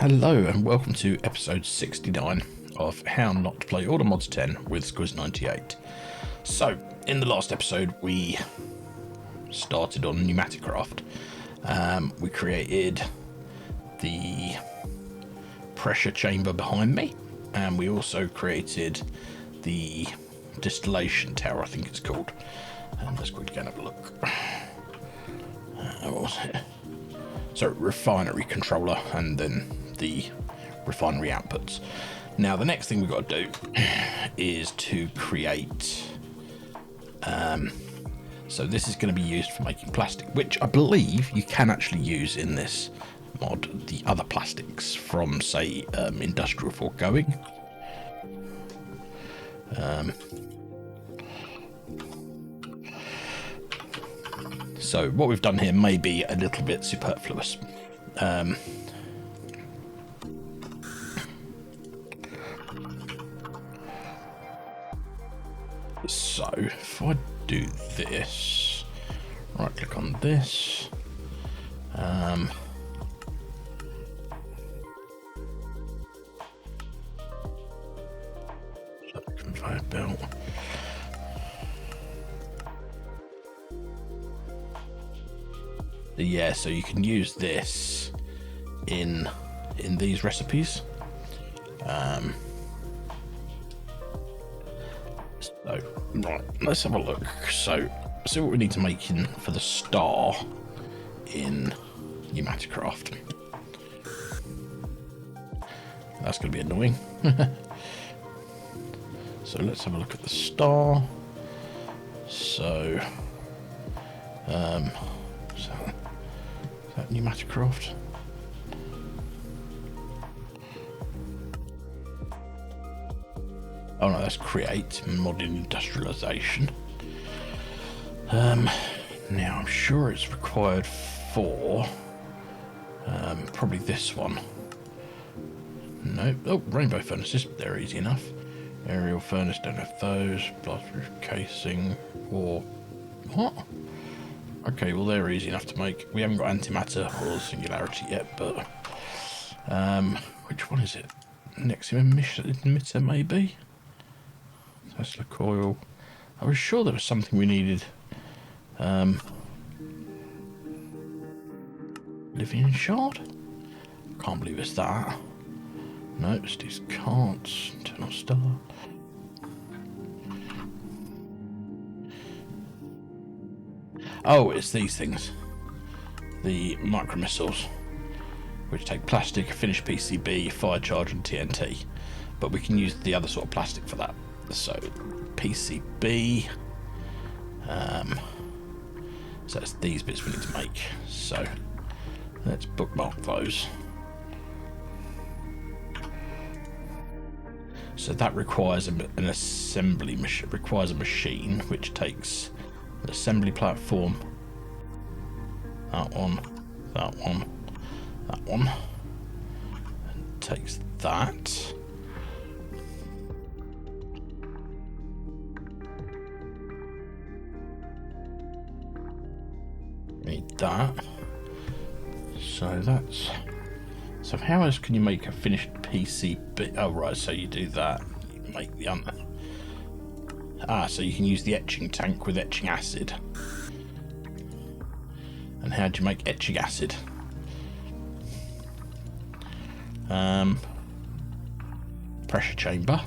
Hello and welcome to episode 69 of How Not to Play Order Mods 10 with Squiz98. So, in the last episode we started on Pneumaticraft. We created the pressure chamber behind me, and we also created the distillation tower, I think it's called. And let's quickly go and have a look. What was it? So, refinery controller, and then the refinery outputs. Now, the next thing we've got to do is to create. So this is going to be used for making plastic, which I believe you can actually use in this mod. The other plastics from, say, industrial foregoing. So what we've done here may be a little bit superfluous. So if I do this, right click on this, conveyor belt. Yeah, so you can use this in these recipes. So, right, let's have a look. So, see what we need to make in for the star in Pneumaticraft. That's going to be annoying. So let's have a look at the star. So, is that Pneumaticraft? Oh no, that's create modern industrialization. Now I'm sure it's required for probably this one. No, oh, rainbow furnaces, they're easy enough. Aerial furnace, don't have those. Blast roof casing, or what? Okay, well they're easy enough to make. We haven't got antimatter or singularity yet, but which one is it? Next emitter maybe? Tesla coil. I was sure there was something we needed. Living shard? Can't believe it's that. No, Steve's can't. Internal stellar. Oh, it's these things. The micro missiles, which take plastic, finished PCB, fire charge, and TNT. But we can use the other sort of plastic for that. So PCB. So it's these bits we need to make. So let's bookmark those. So that requires an assembly machine. Requires a machine which takes an assembly platform. That one, that one, that one. And takes that. Need that. So that's. So how else can you make a finished PCB? Oh right, so you do that. You make the so you can use the etching tank with etching acid. And how do you make etching acid? Pressure chamber,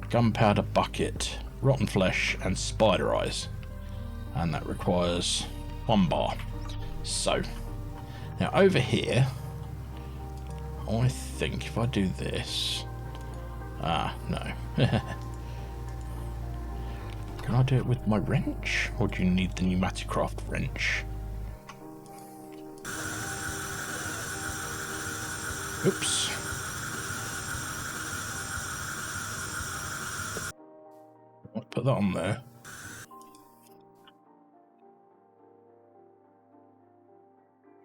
gunpowder bucket, rotten flesh, and spider eyes. And that requires 1 bar. So now over here, I think if I do this, no. Can I do it with my wrench, or do you need the Pneumaticraft wrench? Oops. I'll put that on there.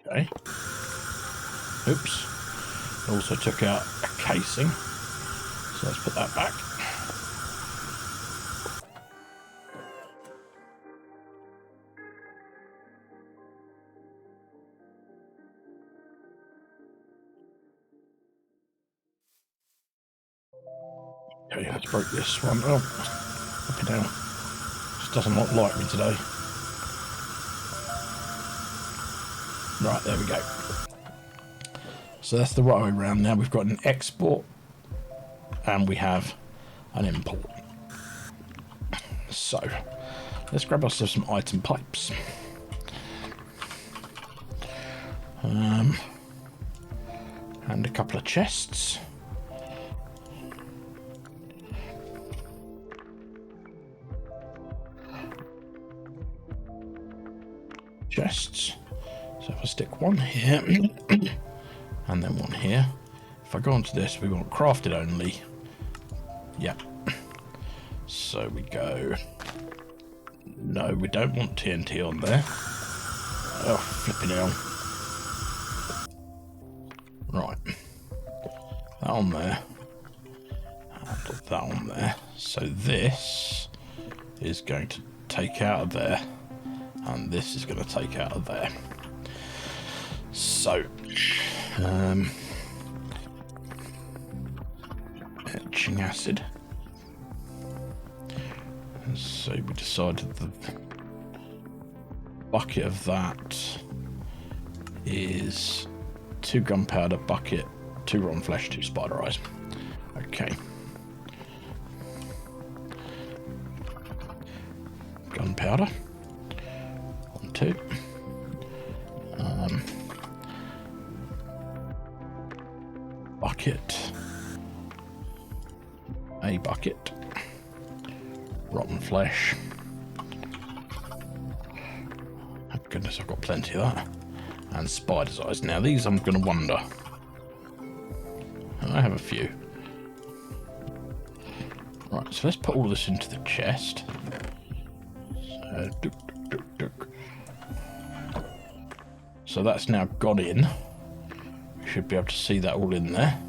Okay. Oops. Also took out a casing, so let's put that back. Okay, let's break this one. Oh, up and down. Just doesn't like me today. Right, there we go. So that's the right way around. Now we've got an export and we have an import. So let's grab ourselves some item pipes. And a couple of chests. So if I stick one here and then one here, if I go onto this, we want crafted only. Yep. So we go. No, we don't want TNT on there. Oh, flipping hell. Right. That on there. And that on there. So this is going to take out of there. And this is going to take out of there. So, etching acid. And so we decided the bucket of that is 2 gunpowder, bucket, 2 rotten flesh, 2 spider eyes. Okay. Gunpowder. 1, 2. Bucket. A bucket. Rotten flesh. Oh goodness, I've got plenty of that. And spider's eyes. Now these I'm going to wonder. I have a few. Right, so let's put all this into the chest. So that's now gone in. We should be able to see that all in there.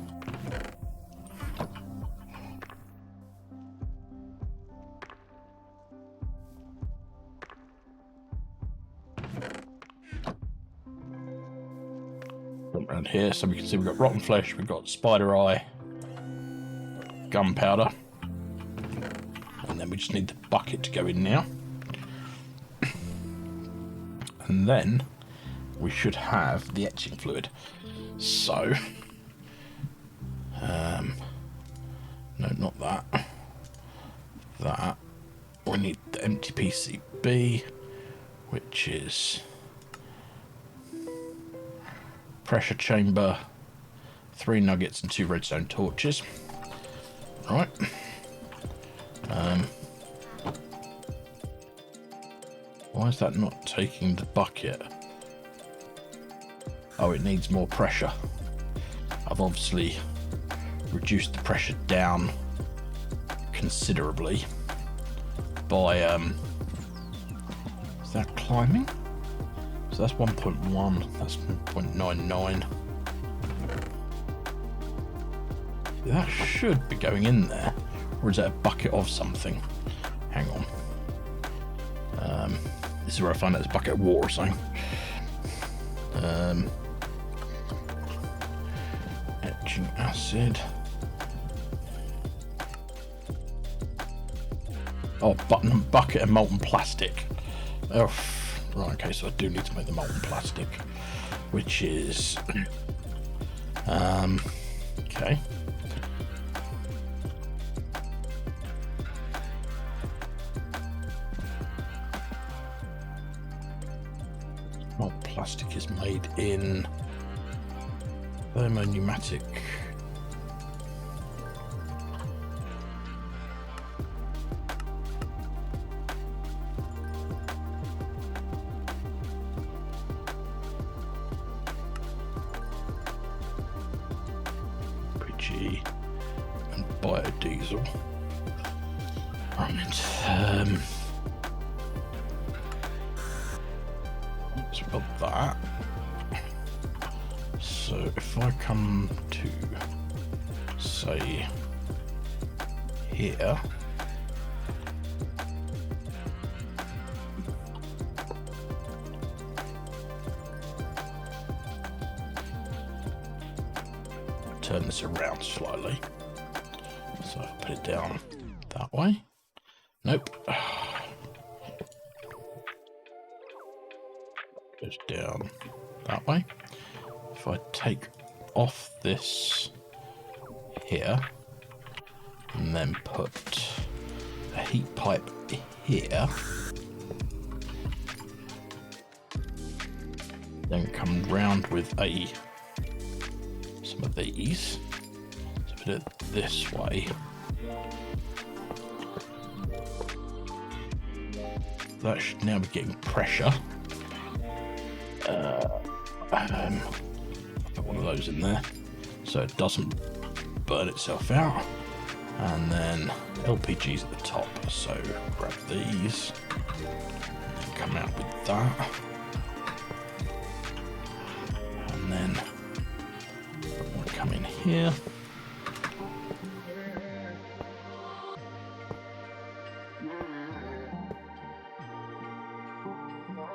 Around here, so we can see we've got rotten flesh, we've got spider eye, gunpowder, and then we just need the bucket to go in now. And then we should have the etching fluid. So, no, not that. That. We need the empty PCB, which is pressure chamber, 3 nuggets and 2 redstone torches. Right. Why is that not taking the bucket? Oh, it needs more pressure. I've obviously reduced the pressure down considerably by is that climbing? So that's 1.1, that's 0.99. That should be going in there. Or is that a bucket of something? Hang on. This is where I find out it's a bucket of water or something. Etching acid. Oh, bucket of molten plastic. Oh, right, okay, so I do need to make the molten plastic, which is okay. Molten plastic is made in thermopneumatic. And biodiesel. Right, so we've got that. So if I come to, say, here, turn this around slightly. So put it down that way. Nope. Goes down that way. If I take off this here and then put a heat pipe here, then come round with some of these, so put it this way. That should now be getting pressure. I'll put one of those in there so it doesn't burn itself out. And then LPG's at the top, so grab these and then come out with that. And then we'll come in here.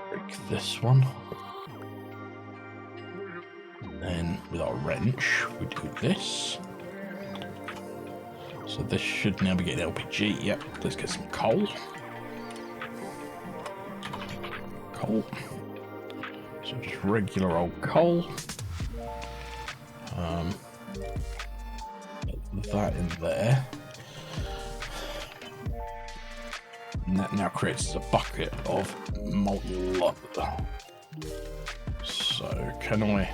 Break this one. And then with our wrench, we do this. So this should now be getting LPG. Yep, let's get some coal. So just regular old coal. Put that in there. And that now creates a bucket of molten lava. So can I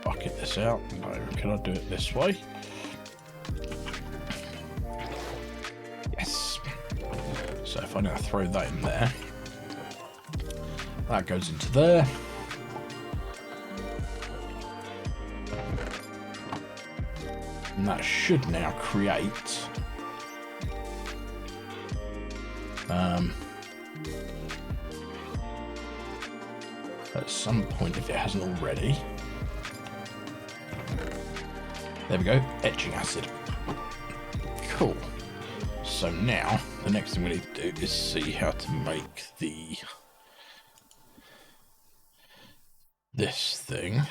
bucket this out? No. Can I do it this way? Yes. So if I now throw that in there, that goes into there. And that should now create at some point, if it hasn't already, there we go, etching acid. Cool. So now the next thing we need to do is see how to make this thing.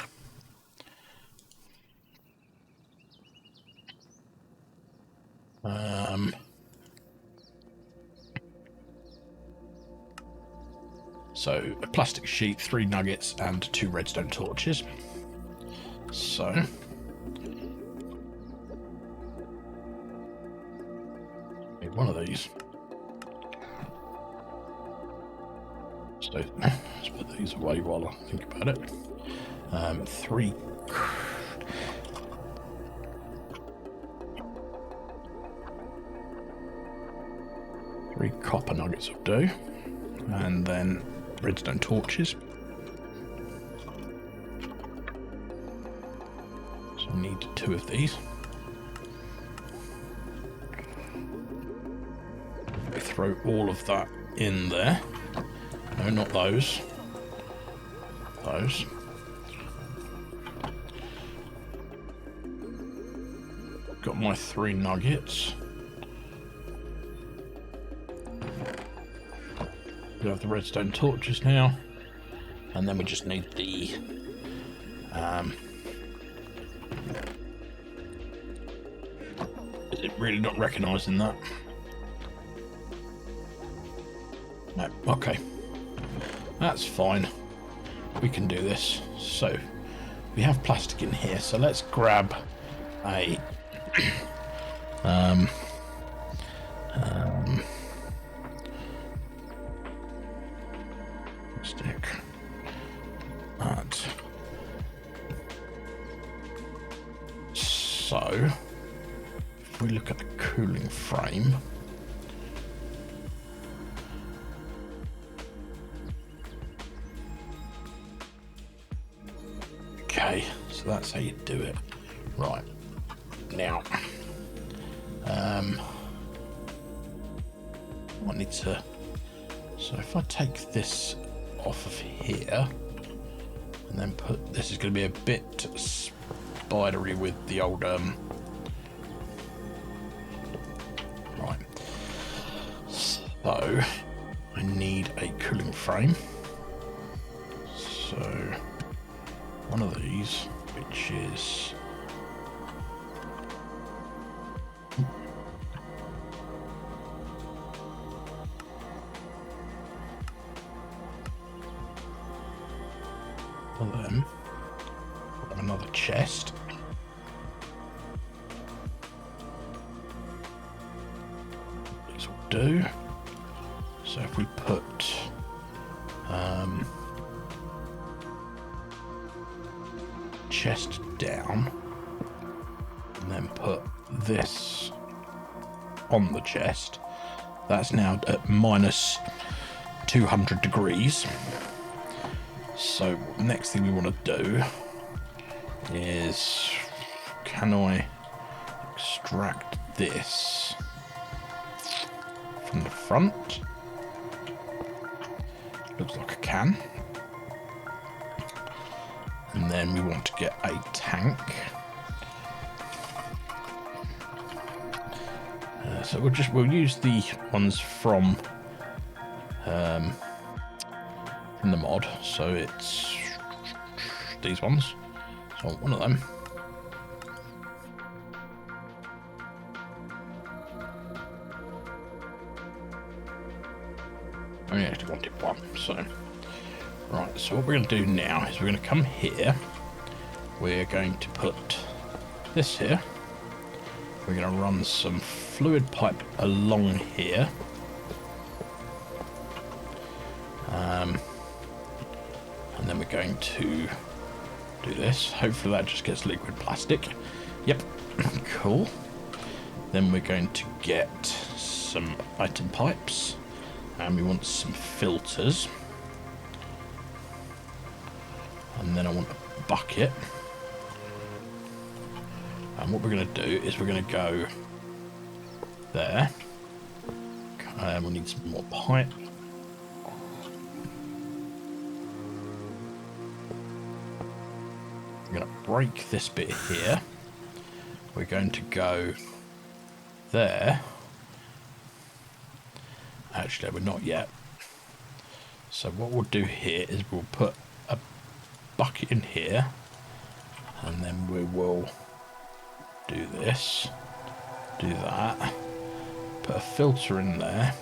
So a plastic sheet, 3 nuggets, and 2 redstone torches. So need one of these. So let's put these away while I think about it. 3 copper nuggets will do, and then redstone torches. So I need 2 of these. I throw all of that in there. No, not those. Those. Got my 3 nuggets. We have the redstone torches now, and then we just need the is it really not recognising that? No, okay, that's fine, we can do this. So we have plastic in here, so let's grab a stick. That. So if we look at the cooling frame, okay, so that's how you do it. Right, now I need to, so if I take this off of here and then put, this is going to be a bit spidery with the old right, so I need a cooling frame, so one of these, which is of them. Another chest. These will do. So if we put chest down and then put this on the chest, that's now at minus 200 degrees. So next thing we want to do is, can I extract this from the front? Looks like I can. And then we want to get a tank. So we'll use the ones from the mod. So it's these ones. So I want one of them. I only actually wanted one, so right, so what we're going to do now is we're going to come here, we're going to put this here, we're going to run some fluid pipe along here, and then we're going to do this. Hopefully that just gets liquid plastic. Yep, cool. Then we're going to get some item pipes, and we want some filters. And then I want a bucket. And what we're going to do is we're going to go there. And we need some more pipe. We're going to break this bit here. We're going to go there. Actually, we're not yet. So what we'll do here is we'll put a bucket in here, and then we will do this, do that, put a filter in there,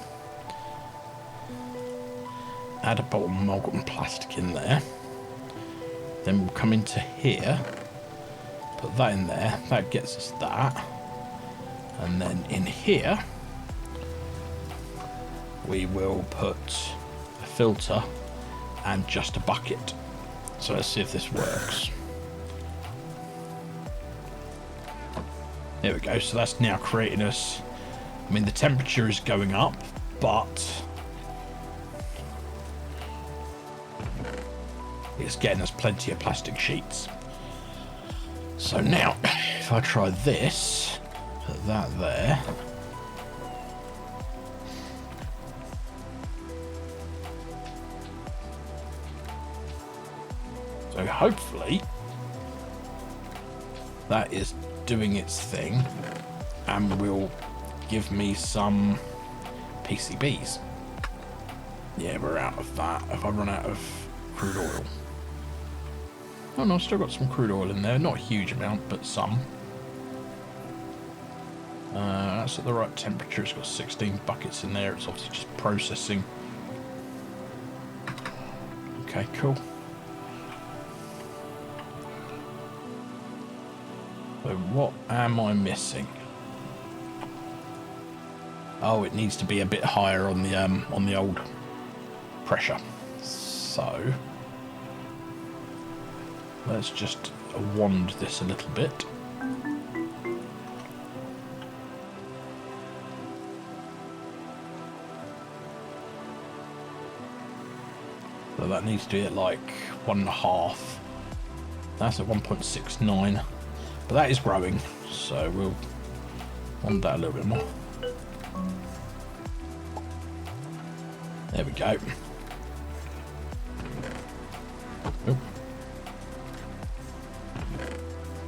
add a bottle of amalgam plastic in there, then we'll come into here, put that in there, that gets us that, and then in here we will put a filter and just a bucket. So let's see if this works. There we go, so that's now creating us, I mean the temperature is going up, but it's getting us plenty of plastic sheets. So now, if I try this, put that there. So hopefully that is doing its thing and will give me some PCBs. Yeah, we're out of that. If I run out of crude oil. Oh no, I've still got some crude oil in there. Not a huge amount, but some. That's at the right temperature. It's got 16 buckets in there. It's obviously just processing. Okay, cool. So what am I missing? Oh, it needs to be a bit higher on the old pressure. So let's just wand this a little bit. So that needs to be at like 1.5. That's at 1.69. But that is growing, so we'll wand that a little bit more. There we go. Oh.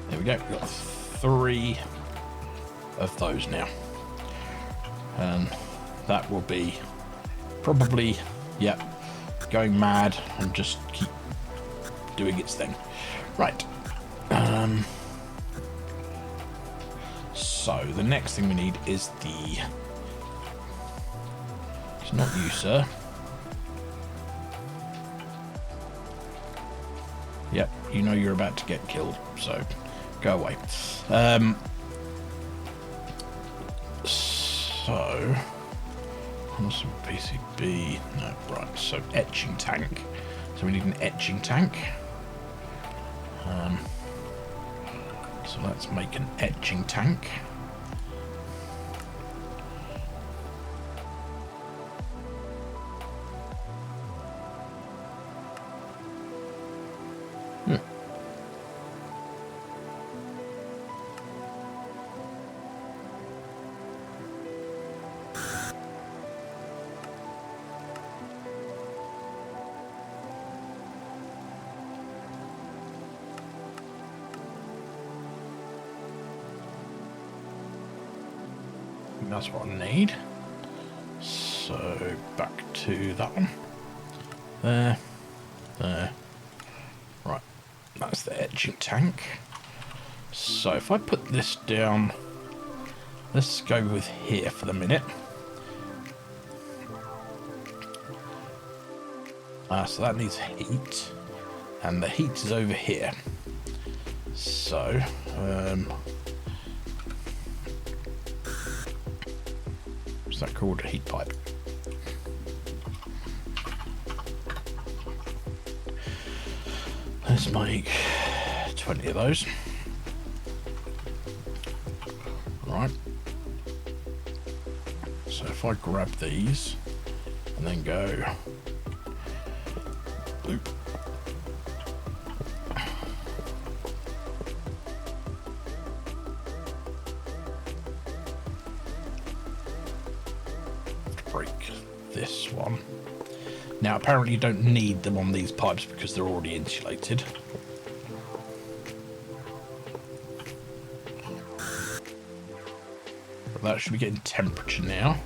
There we go. We've got 3 of those now. And that will be probably, yep, going mad and just keep doing its thing. Right. So the next thing we need is the... It's not you, sir. Yep, you know you're about to get killed, so go away. So, some PCB. No, right. So etching tank. So we need an etching tank. So let's make an etching tank. That's what I need. So back to that one. There. Right, that's the etching tank. So if I put this down, let's go with here for the minute. So that needs heat, and the heat is over here. So what's that called? A heat pipe. Let's make 20 of those. Right. So if I grab these and then go boop. Break this one. Now apparently you don't need them on these pipes because they're already insulated. But that should be getting temperature now.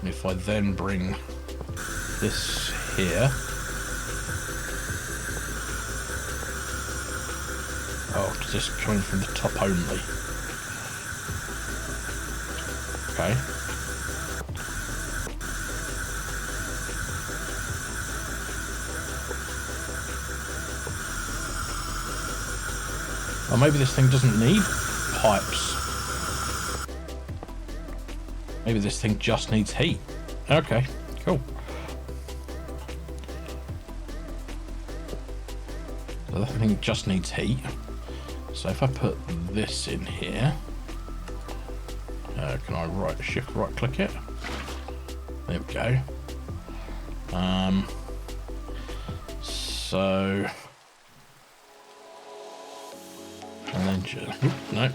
And if I then bring this here. Oh, it's just coming from the top only. Okay. Or maybe this thing doesn't need pipes. Maybe this thing just needs heat. Okay, cool. So that thing just needs heat. So if I put this in here, can I shift right click it? There we go. So, and then just, no. And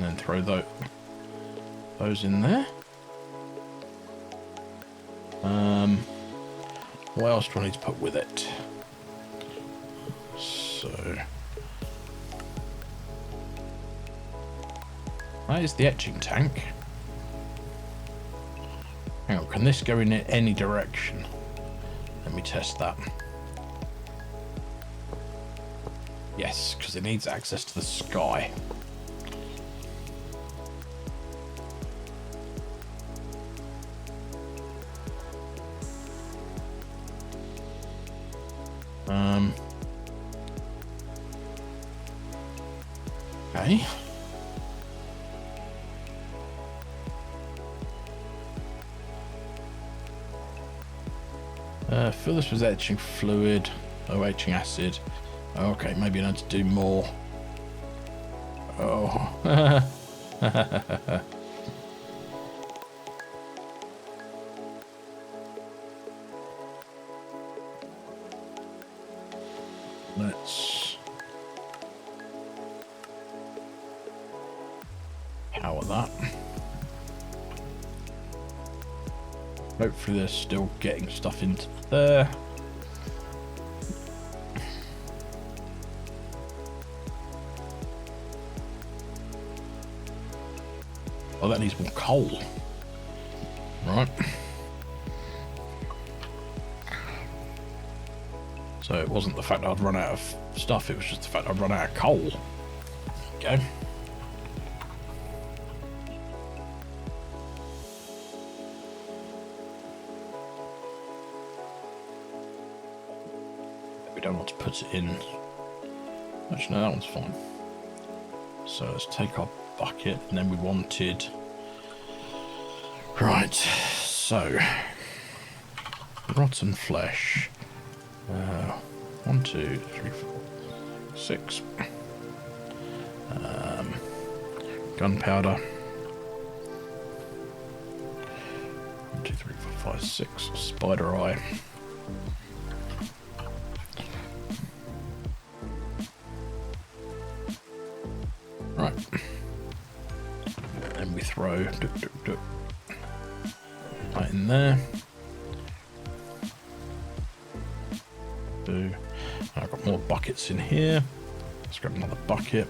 then throw those in there. What else do I need to put with it? So that is the etching tank. Hang on, can this go in any direction? Let me test that. Yes, because it needs access to the sky. Okay. Fill this with etching fluid. Oh, etching acid. Okay, maybe I need to do more. Oh. Let's power that. Hopefully they're still getting stuff into there. Oh, that needs more coal. Right. So it wasn't the fact that I'd run out of stuff, it was just the fact I'd run out of coal. Okay. don't want to put it in. Actually, no, that one's fine. So let's take our bucket, and then we wanted... Right, so... rotten flesh. 1, 2, 3, 4, 6. Gunpowder. 1, 2, 3, 4, 5, 6. Spider eye. Right. And we throw right in there. I've got more buckets in here. Let's grab another bucket.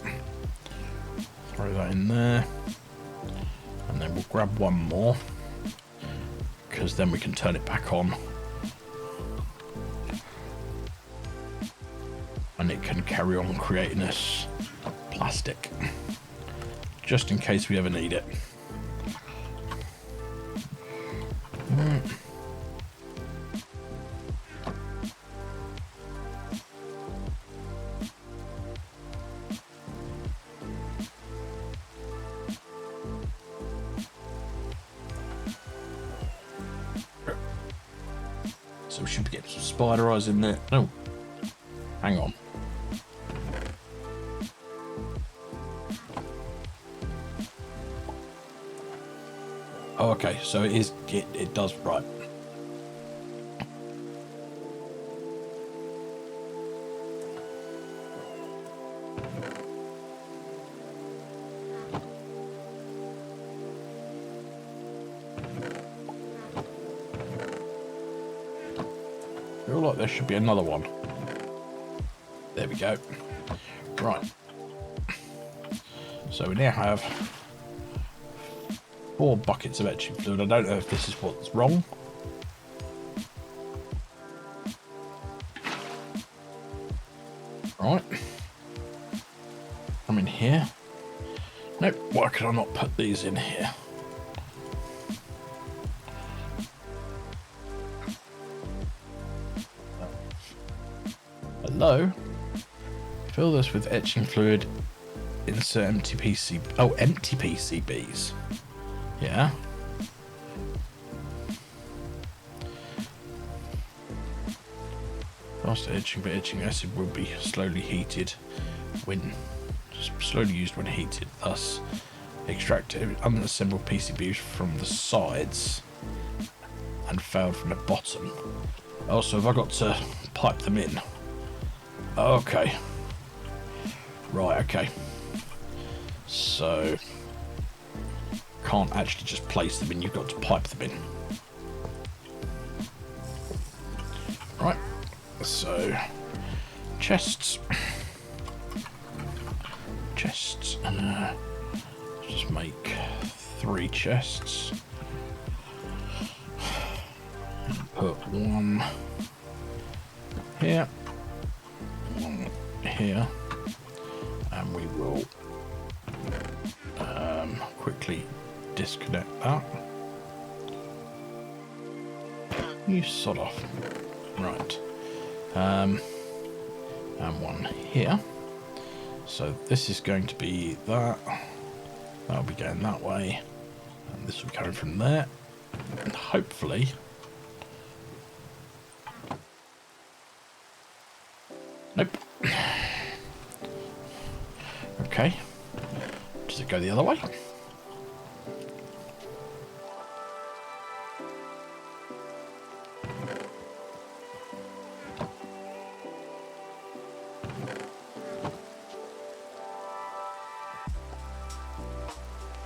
Throw that in there. And then we'll grab one more, because then we can turn it back on. And it can carry on creating us plastic, just in case we ever need it. So we should be getting some spider eyes in there. No, hang on. Oh, okay, so it does, right. I feel like there should be another one. There we go. Right. So we now have 4 buckets of etching fluid. I don't know if this is what's wrong. Right. I'm in here. Nope, why could I not put these in here? Hello? Fill this with etching fluid. Insert empty PCB. Oh, empty PCBs. Yeah. Faster etching, but etching acid will be slowly heated when slowly used when heated. Thus, extract unassembled PCBs from the sides and failed from the bottom. Also, have I got to pipe them in? Okay. Right. Okay. So. Can't actually just place them in, you've got to pipe them in. Right, so chests. Just make 3 chests. Put 1 here, 1 here, and we will quickly disconnect that. You sod off. Right. And 1 here. So this is going to be that. That'll be going that way. And this will be coming from there. And hopefully... Nope. Okay. Does it go the other way?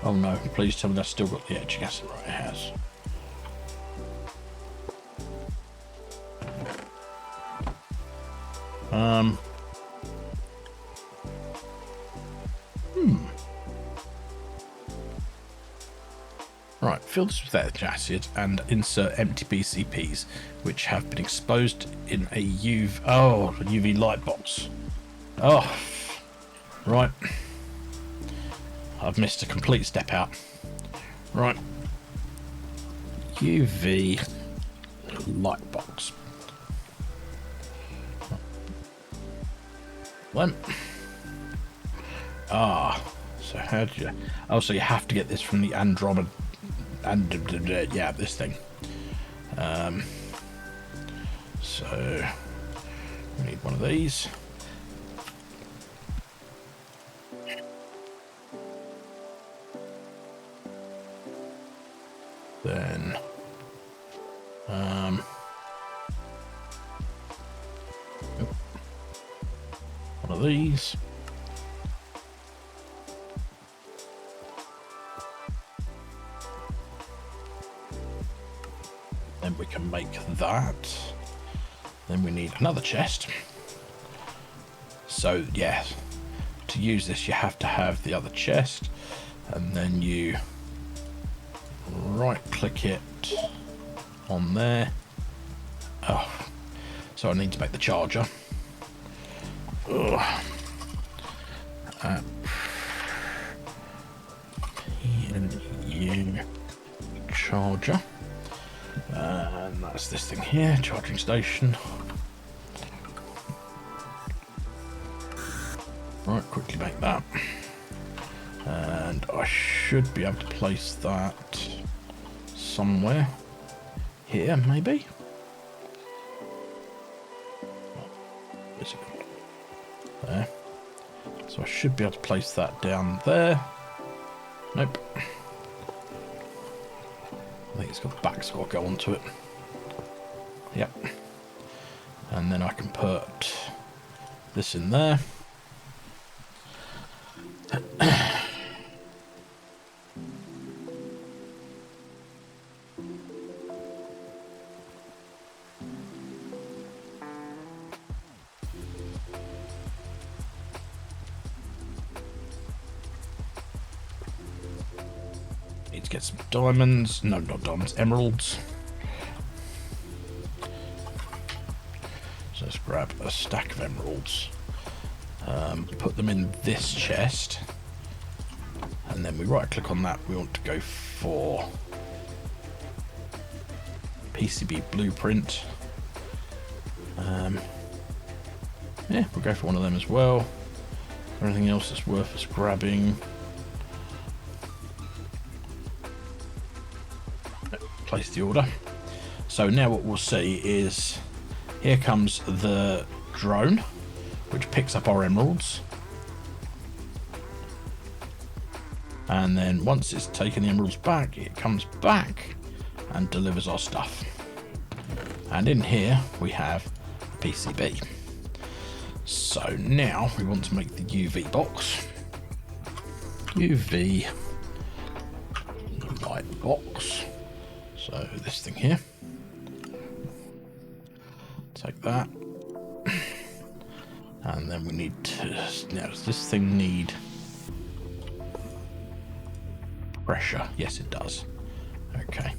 Oh no, please tell me that's still got the etching acid. Right, it has. Right, fill this with etching acid and insert empty PCBs which have been exposed in a UV light box. Oh, right. I've missed a complete step out. Right. UV light box. them. Ah, so how do you... Oh, so you have to get this from the Andromeda... yeah, this thing. So we need one of these. Then one of these. Then we can make that. Then we need another chest. So yeah, to use this you have to have the other chest, and then you right click it on there. Oh, so I need to make the charger. PNU charger. And that's this thing here, charging station. Right, quickly make that. And I should be able to place that somewhere here, maybe. Where's it gone? There. So I should be able to place that down there. Nope. I think it's got the back's got to go onto it. Yep. And then I can put this in there. Need to get some diamonds. No, not diamonds, emeralds. So let's grab a stack of emeralds. Put them in this chest. And then we right click on that. We want to go for PCB blueprint. Yeah, we'll go for one of them as well. Anything else that's worth us grabbing? Place the order. So now what we'll see is here comes the drone, which picks up our emeralds, and then once it's taken the emeralds back, it comes back and delivers our stuff. And in here we have a PCB. So now we want to make the UV box. UV light box. So this thing here, take that, and then we need to, now does this thing need pressure? Yes it does. Okay,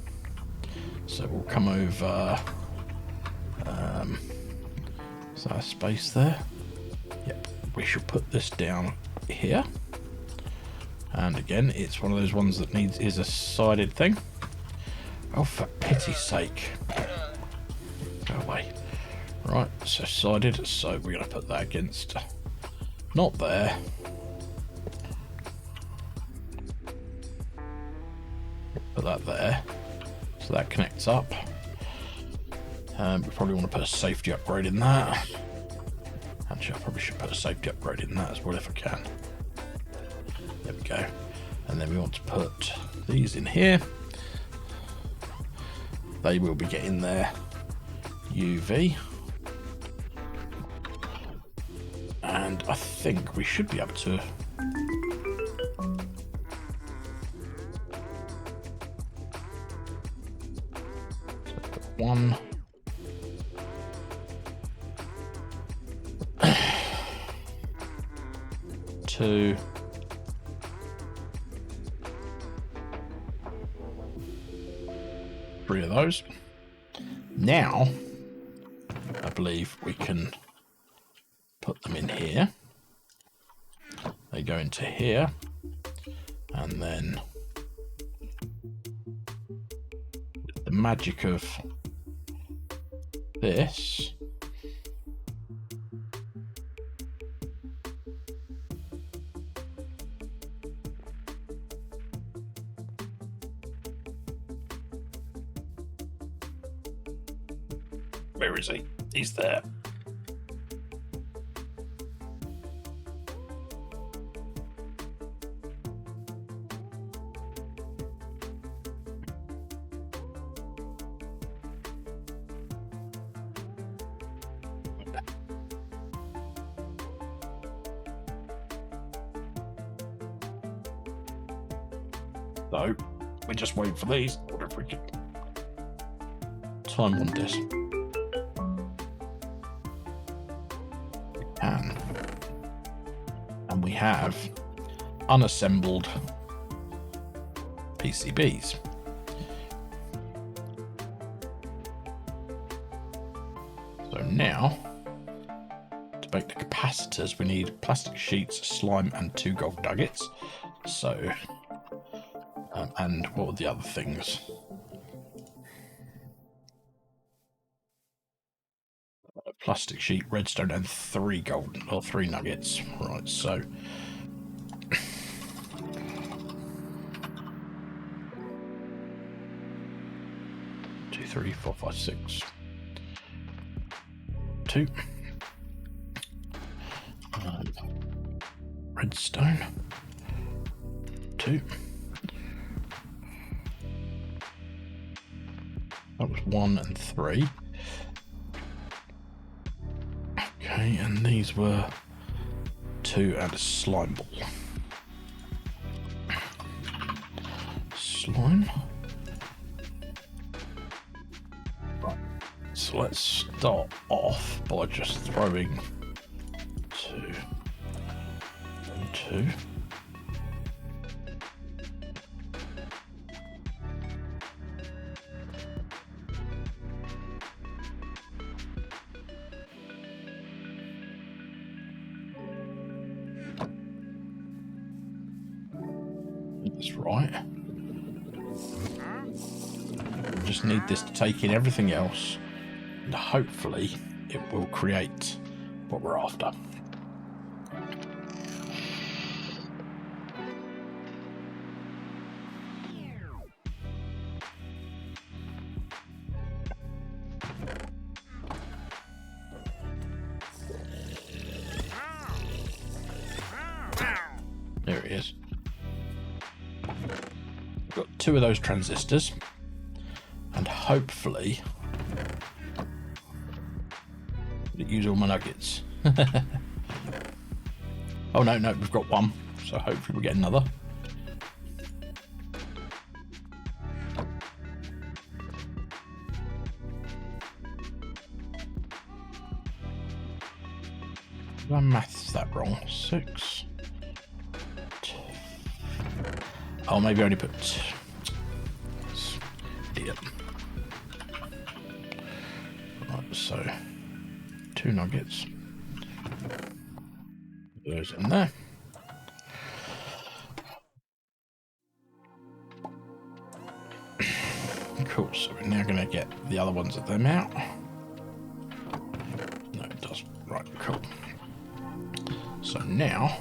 so we'll come over, is that a space there? Yep, we should put this down here, and again it's one of those ones that is a sided thing. Oh, for pity's sake. Go away. Right, so sided, so we're going to put that against... Not there. Put that there. So that connects up. We probably want to put a safety upgrade in that. Actually, I probably should put a safety upgrade in that as well if I can. There we go. And then we want to put these in here. They will be getting their UV. And I think we should be able to... One... Two... Three of those. Now, I believe we can put them in here. They go into here, and then with the magic of this, Where is he? He's there. So we just wait for these. What if we can time on this? And we have unassembled PCBs. So now, to make the capacitors, we need plastic sheets, slime, and 2 gold nuggets. So, and what were the other things? Plastic sheet, redstone, and 3 gold or 3 nuggets. Right, so 2, 3, 4, 5, 6, 2. Redstone, 2. That was 1 and 3. Okay, and these were 2 and a slime ball. Slime. Right, so let's start off by just throwing 2 and 2. That's right. We just need this to take in everything else, and hopefully it will create what we're after. There it is. Got 2 of those transistors, and hopefully use all my nuggets. Oh no, we've got 1, so hopefully we'll get another. My maths that wrong. 6. Oh, maybe I only put. Idiot. Right, so 2 nuggets. Those in there. Cool. So we're now going to get the other ones of them out. No, it does. Right. Cool. So now,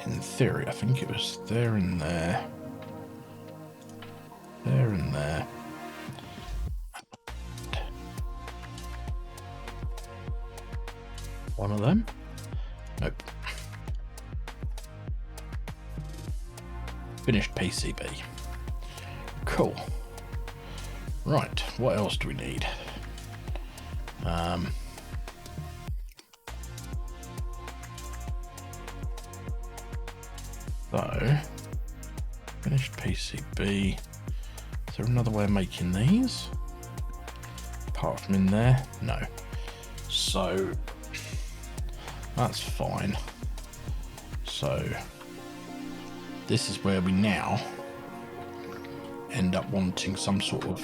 in theory, I think it was there and there. There and there. One of them? Nope. Finished PCB. Cool. Right, what else do we need? So, finished PCB. Is there another way of making these? Apart from in there? No. So, that's fine. So, this is where we now end up wanting some sort of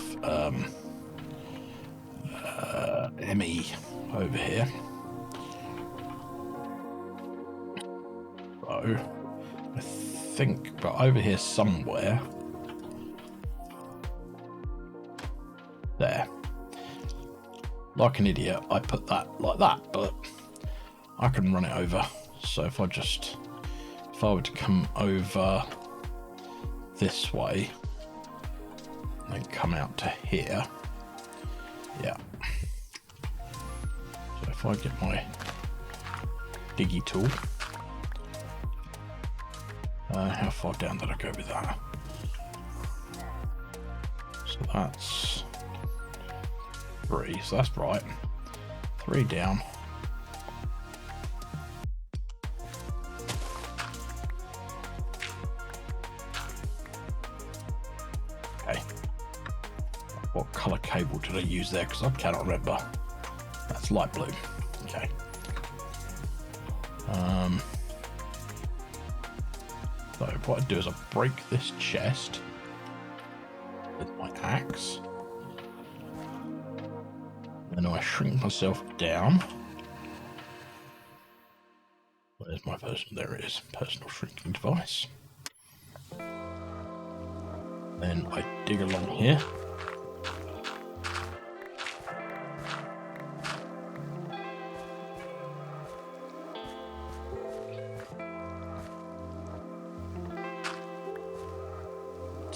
ME over here. So, I think, but over here somewhere. There. Like an idiot, I put that like that, but I can run it over. So if I were to come over this way and then come out to here, yeah. So if I get my diggy tool, how far down did I go with that? So that's 3, so that's right. 3 down. Okay. What colour cable did I use there? Because I cannot remember. That's light blue. Okay. So what I do is I break this chest with my axe. Then I shrink myself down. Where's my there it is, personal shrinking device. Then I dig along here.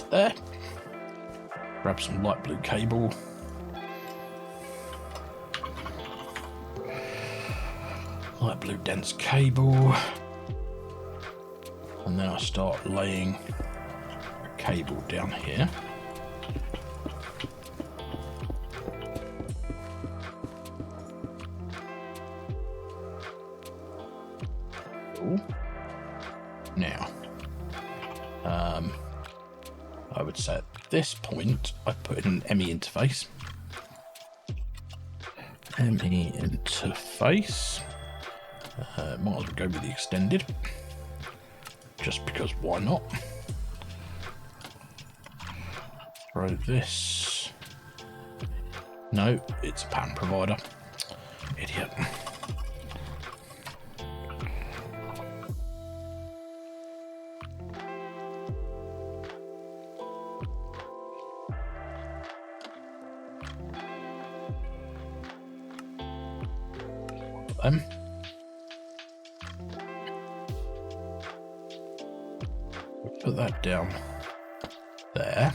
There. Grab some light blue cable. Light blue dense cable. And then I start laying a cable down here. Cool. Now, I would say at this point, I put in an ME interface. ME interface. Might as well go with the extended. Just because why not? Throw this. No, it's a pattern provider. Idiot. Put that down there.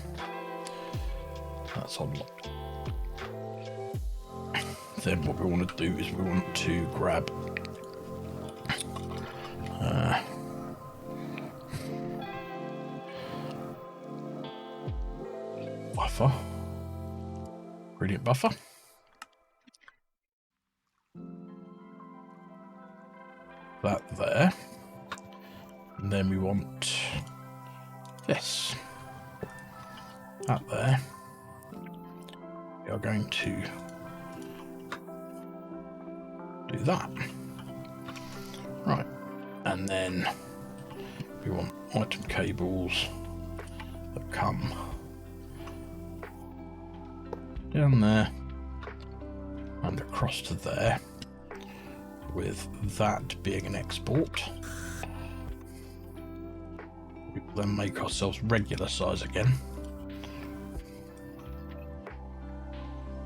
That's unlocked. Then what we want to do is we want to grab buffer, gradient buffer. That there. And then we want this. Up there. We are going to do that. Right. And then we want item cables that come down there and across to there, with that being an export. We will then make ourselves regular size again.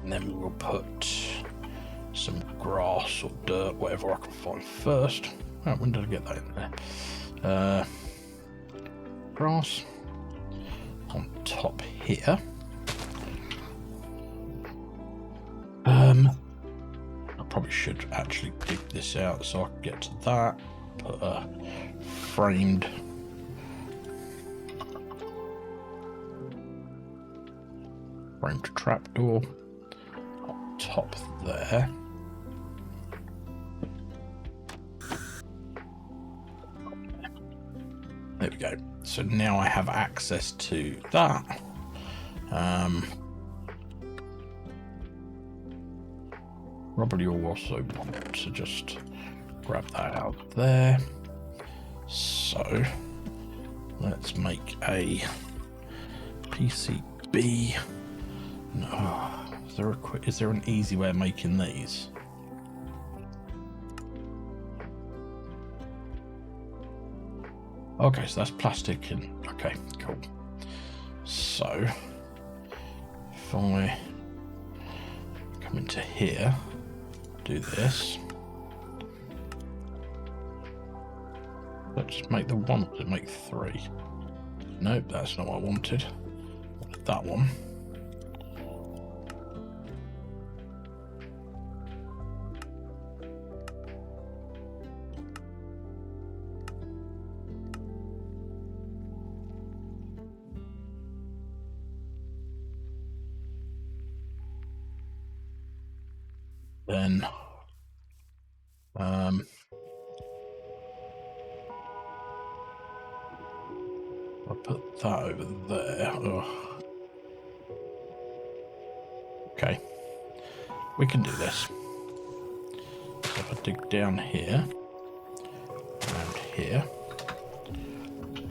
And then we will put some grass or dirt, whatever I can find first. Oh, when did I get that in there? Grass on top here. I probably should actually dig this out so I can get to that. Put a framed trapdoor on top there. There we go. So now I have access to that. Probably also want to just grab that out there. So let's make a PCB. No, is there an easy way of making these? Okay, so that's plastic and okay, cool. So if I come into here, do this. Let's make the one to make 3. Nope, that's not what I wanted. That one. Then I'll put that over there. Ugh. Okay, we can do this. So if I dig down here, around here,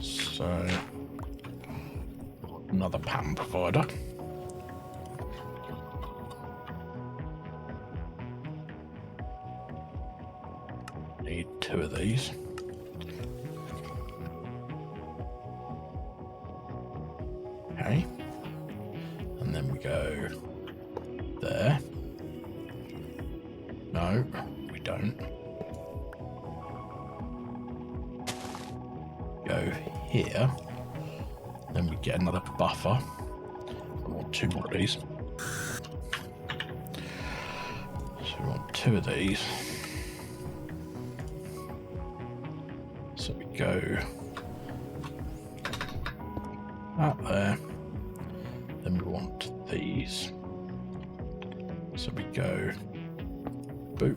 so another pattern provider. Need 2 of these. Okay, and then we go there. No, we don't. Go here. Then we get another buffer. I want 2 more of these. So we want 2 of these. So we go up there. Then we want these. So we go boop.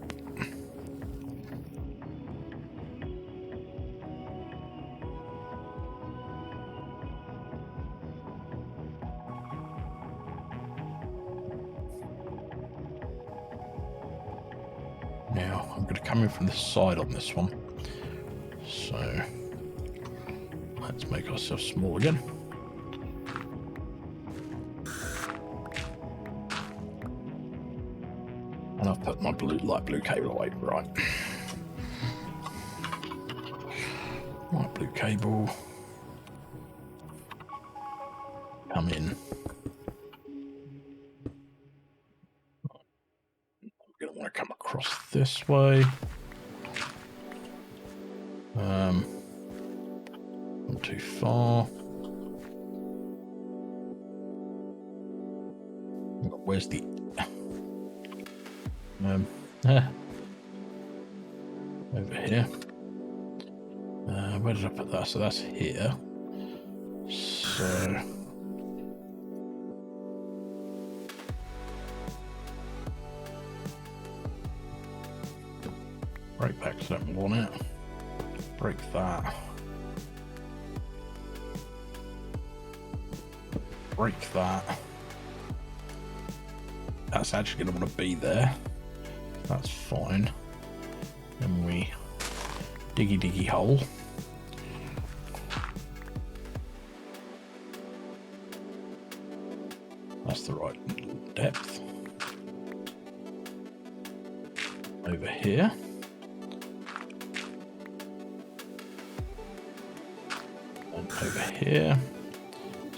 Now I'm going to come in from the side on this one. So let's make ourselves small again. And I've put my light blue cable away, right. Light blue cable. Come in. I'm going to want to come across this way. Not too far. Where's the over here. Where did I put that? So that's here. So break back to that one out. Break that. Break that. That's actually going to want to be there. That's fine. Then we diggy hole. That's the right depth. Over here. And over here.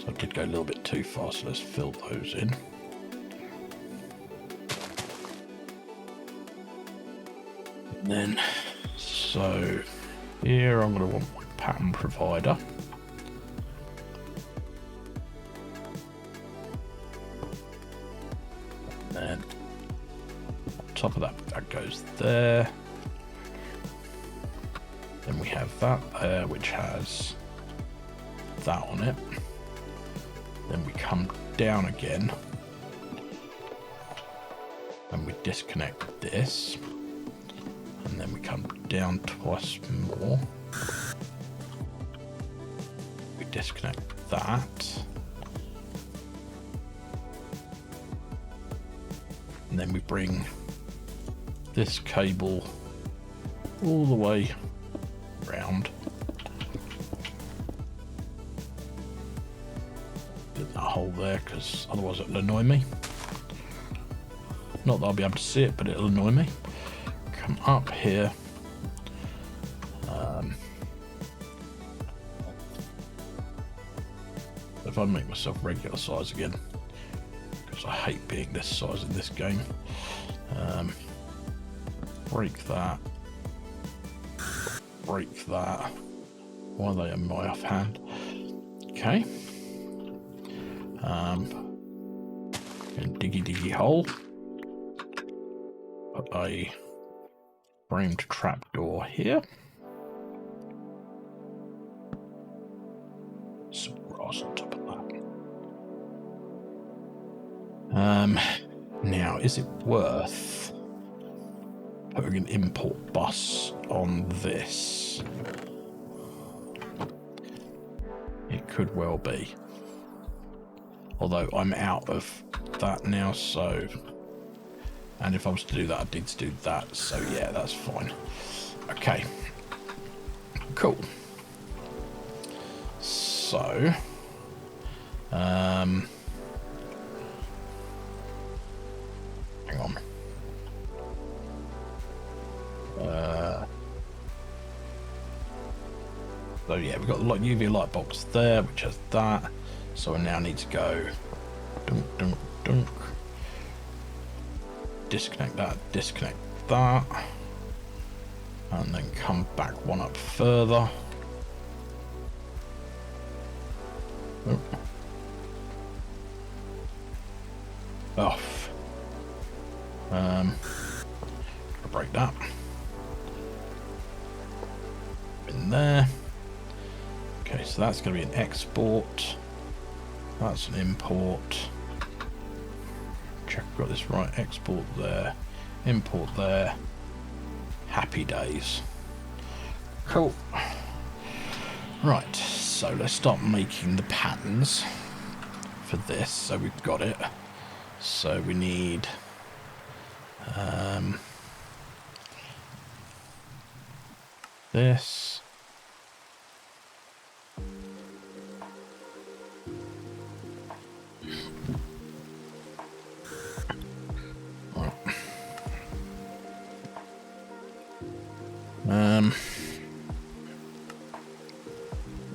So I did go a little bit too far, so let's fill those in. And then, so here I'm going to want my pattern provider. And then on top of that, that goes there. Then we have that there, which has that on it. Then we come down again and we disconnect this. And then we come down twice more. We disconnect that. And then we bring this cable all the way round. Get that hole there, because otherwise it'll annoy me. Not that I'll be able to see it, but it'll annoy me. Come up here. If I make myself regular size again, because I hate being this size in this game. Break that. Break that. Why are they in my offhand? Okay. And diggy hole. Put a framed trapdoor here. Some grass on top of that. Now, is it worth putting an import bus on this. It could well be. Although I'm out of that now, so... And if I was to do that, I need to do that. So yeah, that's fine. Okay. Cool. So... hang on. So yeah, we've got the UV light box there, which has that. So I now need to go dunk, dunk, dunk. Disconnect that, and then come back one up further. Oh. Off. Break that. In there. Okay, so that's going to be an export. That's an import. Check I've got this right. Export there. Import there. Happy days. Cool. Right, so let's start making the patterns for this. So we've got it. So we need... this.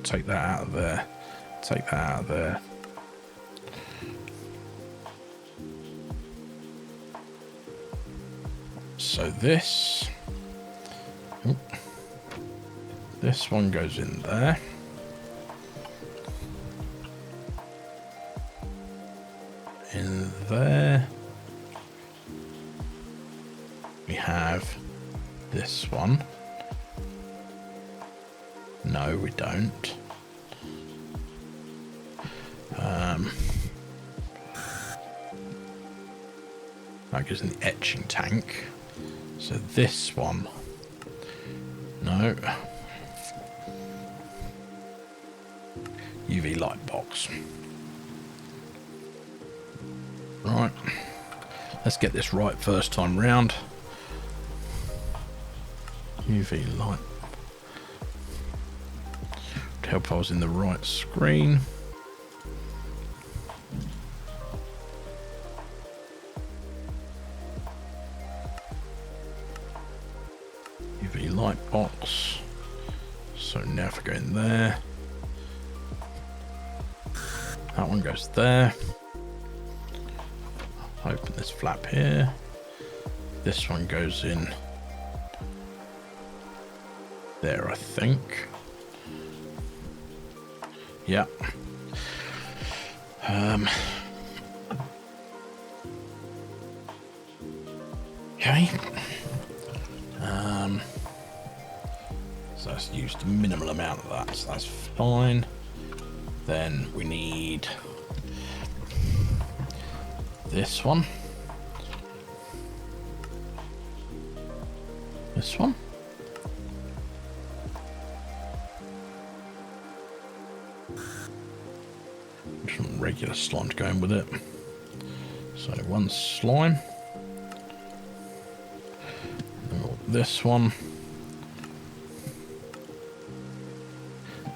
Take that out of there. Take that out of there. So this... this one goes in there. In there. We have this one. No, we don't. That goes in the etching tank. So this one. No. UV light box. Right. Let's get this right first time round. UV light. Would help if I was in the right screen. UV light box. So now if I go in there, that one goes there. Open this flap here. This one goes in there, I think. Yeah. Okay. So let's use the minimal amount of that, so that's fine. Then we need this one. This one. Some regular slime to go in with it. So one slime. This one.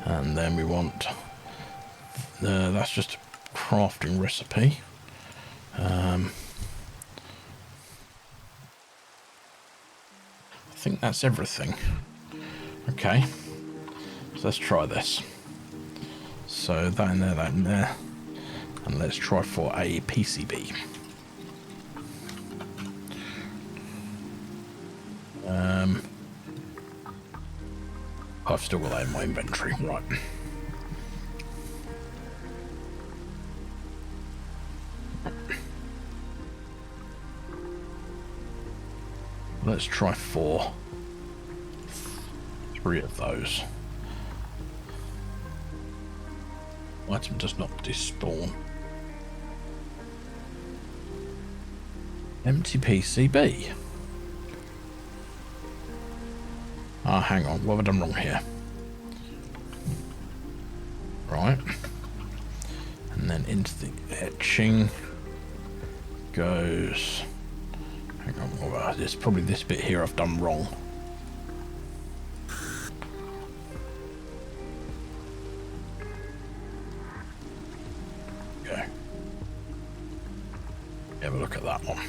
And then we want... that's just a crafting recipe. I think that's everything. Okay, so let's try this. So that in there, that in there, and let's try for a PCB. I've still got that in my inventory, right? Let's try 3 of those. Item does not despawn. Empty PCB. Ah, hang on. What have I done wrong here? Right. And then into the etching goes... Hang on. Well, it's probably this bit here I've done wrong. Okay. Have a look at that one.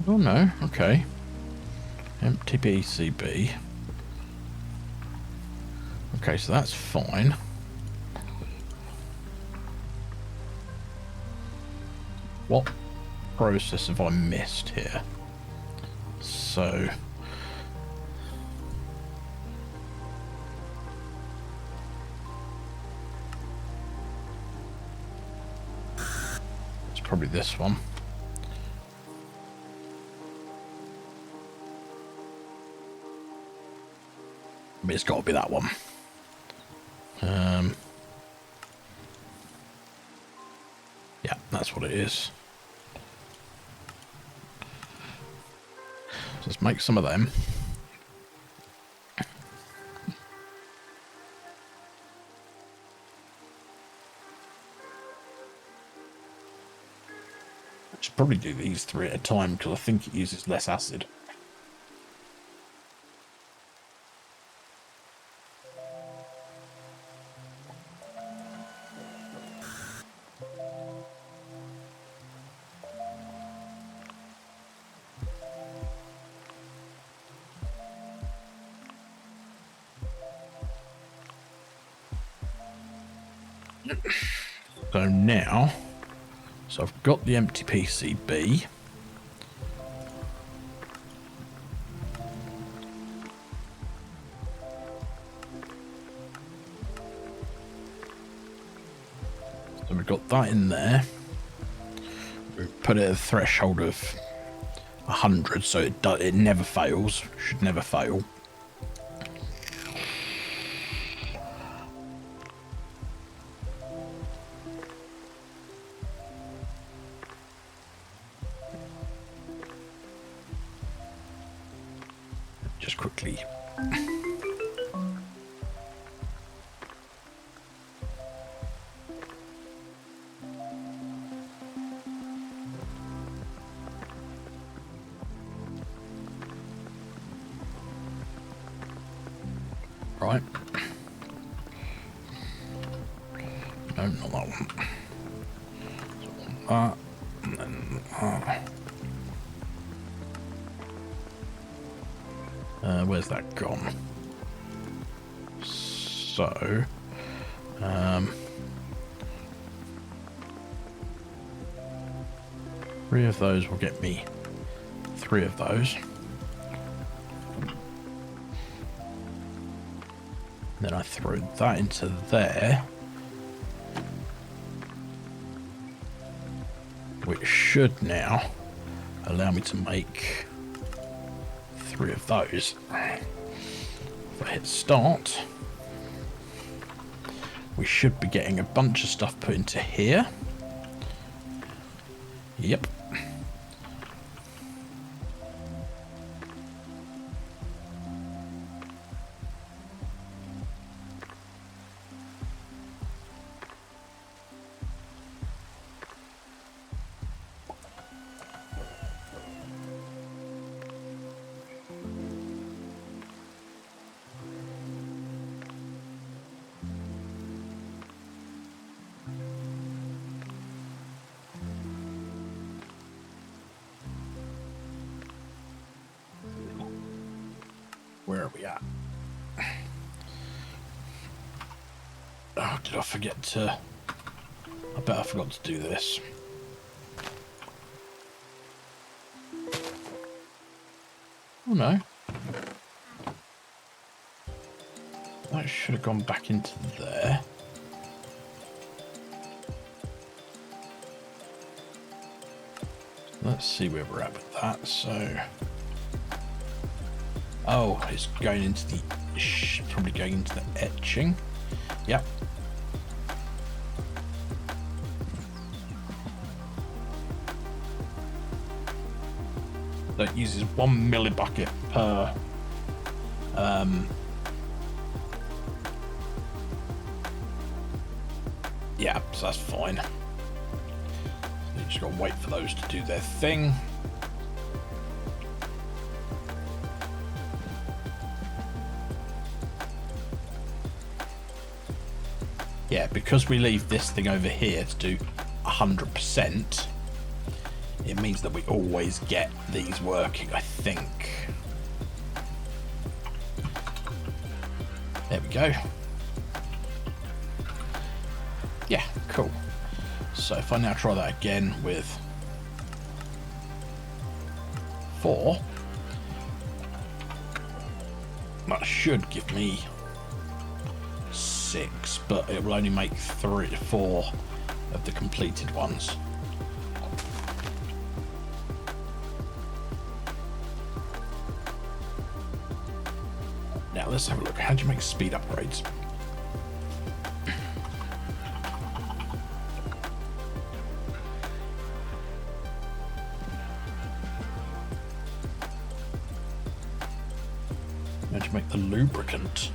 Oh no, okay. Empty PCB. Okay, so that's fine. What process have I missed here? So... it's probably this one. But it's got to be that one. Yeah, that's what it is. So let's make some of them. I should probably do these 3 at a time because I think it uses less acid. So now, so I've got the empty PCB. So we've got that in there. We've put it at a threshold of 100, so it never fails. Should never fail. Just quickly. Right. No, not that one. That, and then that. Where's that gone? So, 3 of those will get me 3 of those. Then I throw that into there, which should now allow me to make 3 of those. If I hit start, we should be getting a bunch of stuff put into here. Yep. Where are we at? Oh, did I forget to... I bet I forgot to do this. Oh no. That should have gone back into there. Let's see where we're at with that. So... oh, it's going into the... probably going into the etching. Yep. that uses 1 millibucket per yeah, so that's fine. You just gotta wait for those to do their thing. Yeah, because we leave this thing over here to do 100%, it means that we always get these working, I think. There we go. Yeah, cool. So if I now try that again with 4, that should give me 6, but it will only make 4 of the completed ones. Now let's have a look. How do you make speed upgrades? How do you make the lubricant?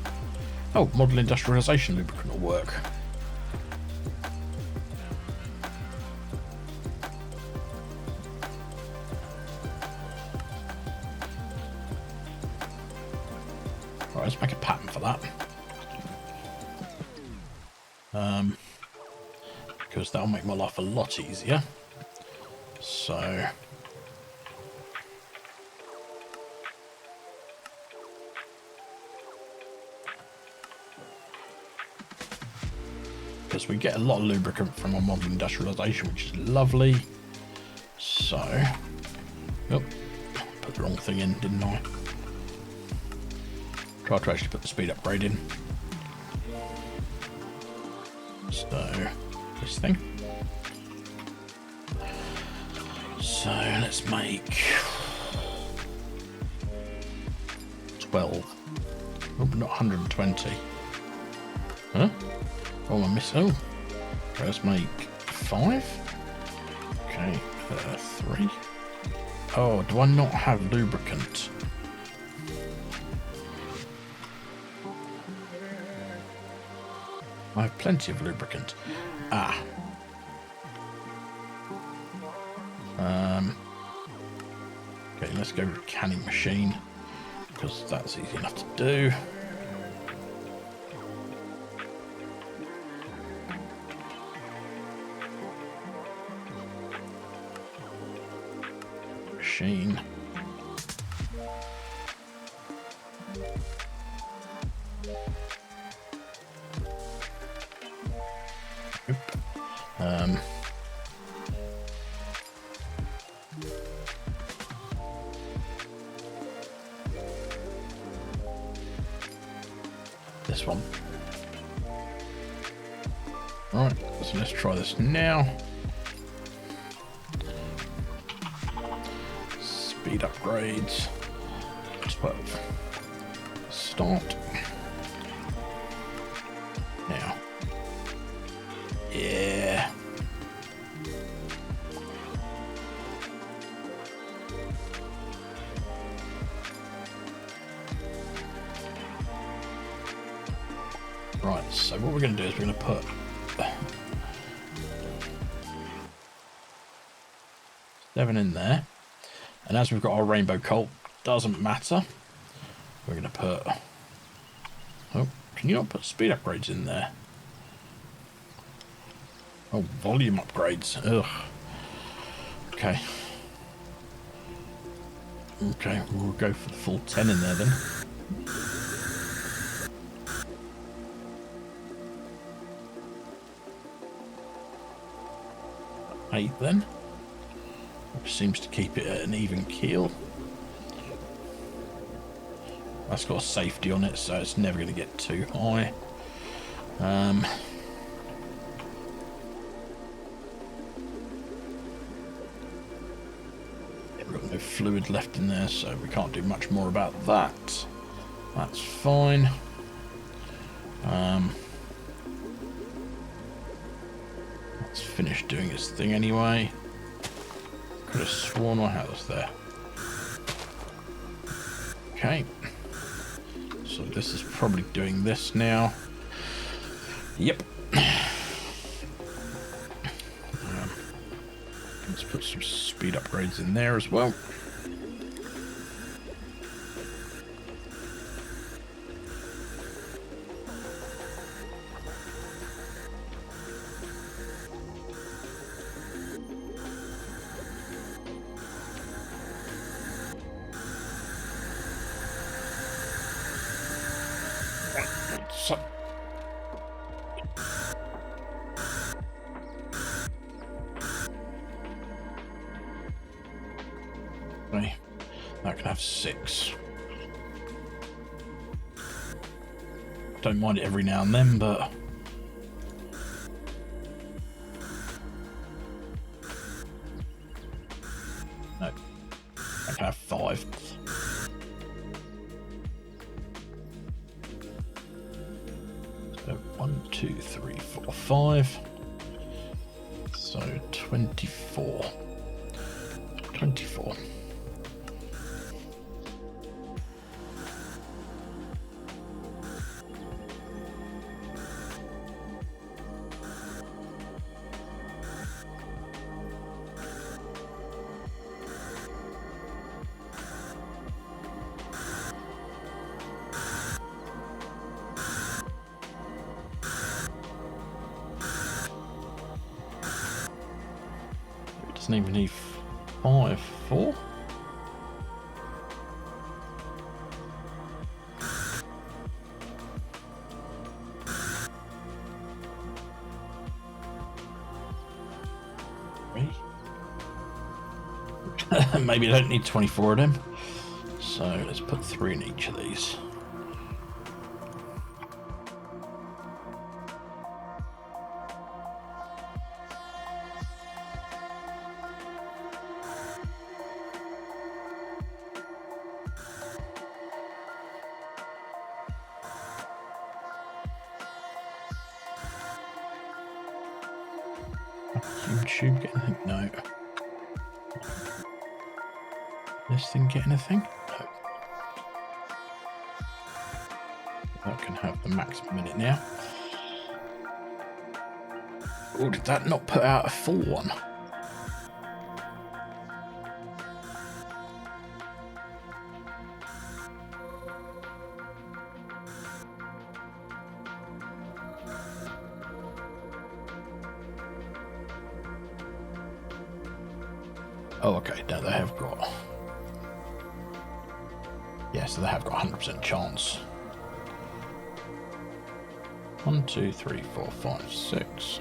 Oh, model industrialization lubricant will work. Right, let's make a pattern for that. Because that'll make my life a lot easier. So because we get a lot of lubricant from our model industrialization, which is lovely. So, oh, put the wrong thing in, didn't I? Tried to actually put the speed upgrade in. So, this thing. So, let's make 12. Oh, but not 120. Huh? Oh, I missed. Oh, let's make 5. Okay, 3. Oh, do I not have lubricant? I have plenty of lubricant. Ah. Okay, let's go with canning machine, because that's easy enough to do. Machine. This one. Right, so let's try this now. Speed upgrades. 12. Start. Now. Yeah. Right, so what we're going to do is we're going to put 7 in there. And as we've got our rainbow colt, doesn't matter. We're going to put... Oh, can you not put speed upgrades in there? Oh, volume upgrades. Ugh. Okay. Okay, we'll go for the full 10 in there then. Eight then, which seems to keep it at an even keel. That's got a safety on it, so it's never going to get too high. Yeah, we've got no fluid left in there, so we can't do much more about that. That's fine. Let's finish doing its thing anyway. Could have sworn I had us there. Okay. So this is probably doing this now. Yep. Let's put some speed upgrades in there as well. So okay, that can have 6. Don't mind it every now and then, but no, that can have 5. So 1, 2, 3, 4, 5. So 24. 24. Doesn't even need 5, 4. Maybe I don't need 24 of them. So let's put 3 in each of these. YouTube get anything? No. This thing get anything? No. That can have the maximum in it now. Oh, did that not put out a full one? Oh, okay, now they have got... Yeah, so they have got 100% chance. 1, 2, 3, 4, 5, 6.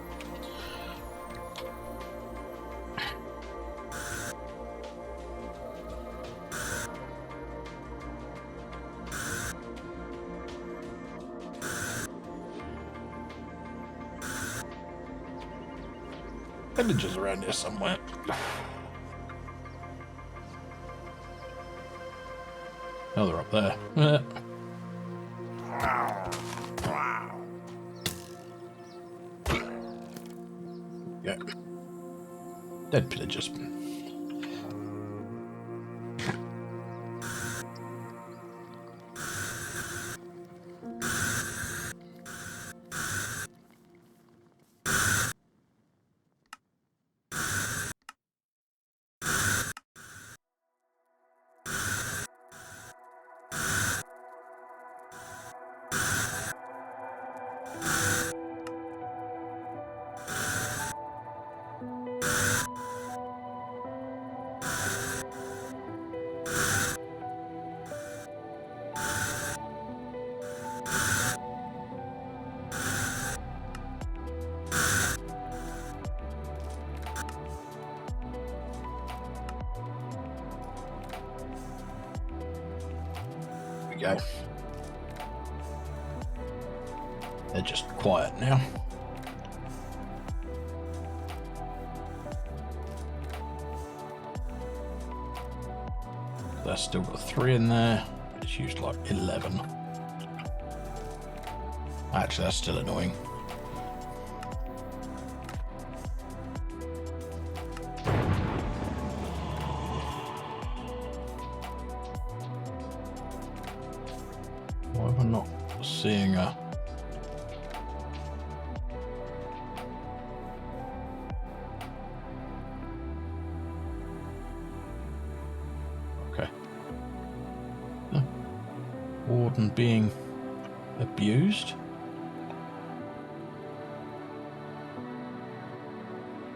Villagers around here somewhere. Oh, they're up there. Yeah. Dead pillagers. Go. They're just quiet now. They've still got 3 in there. It's used like 11. Actually, that's still annoying. seeing a... Okay. The warden being abused.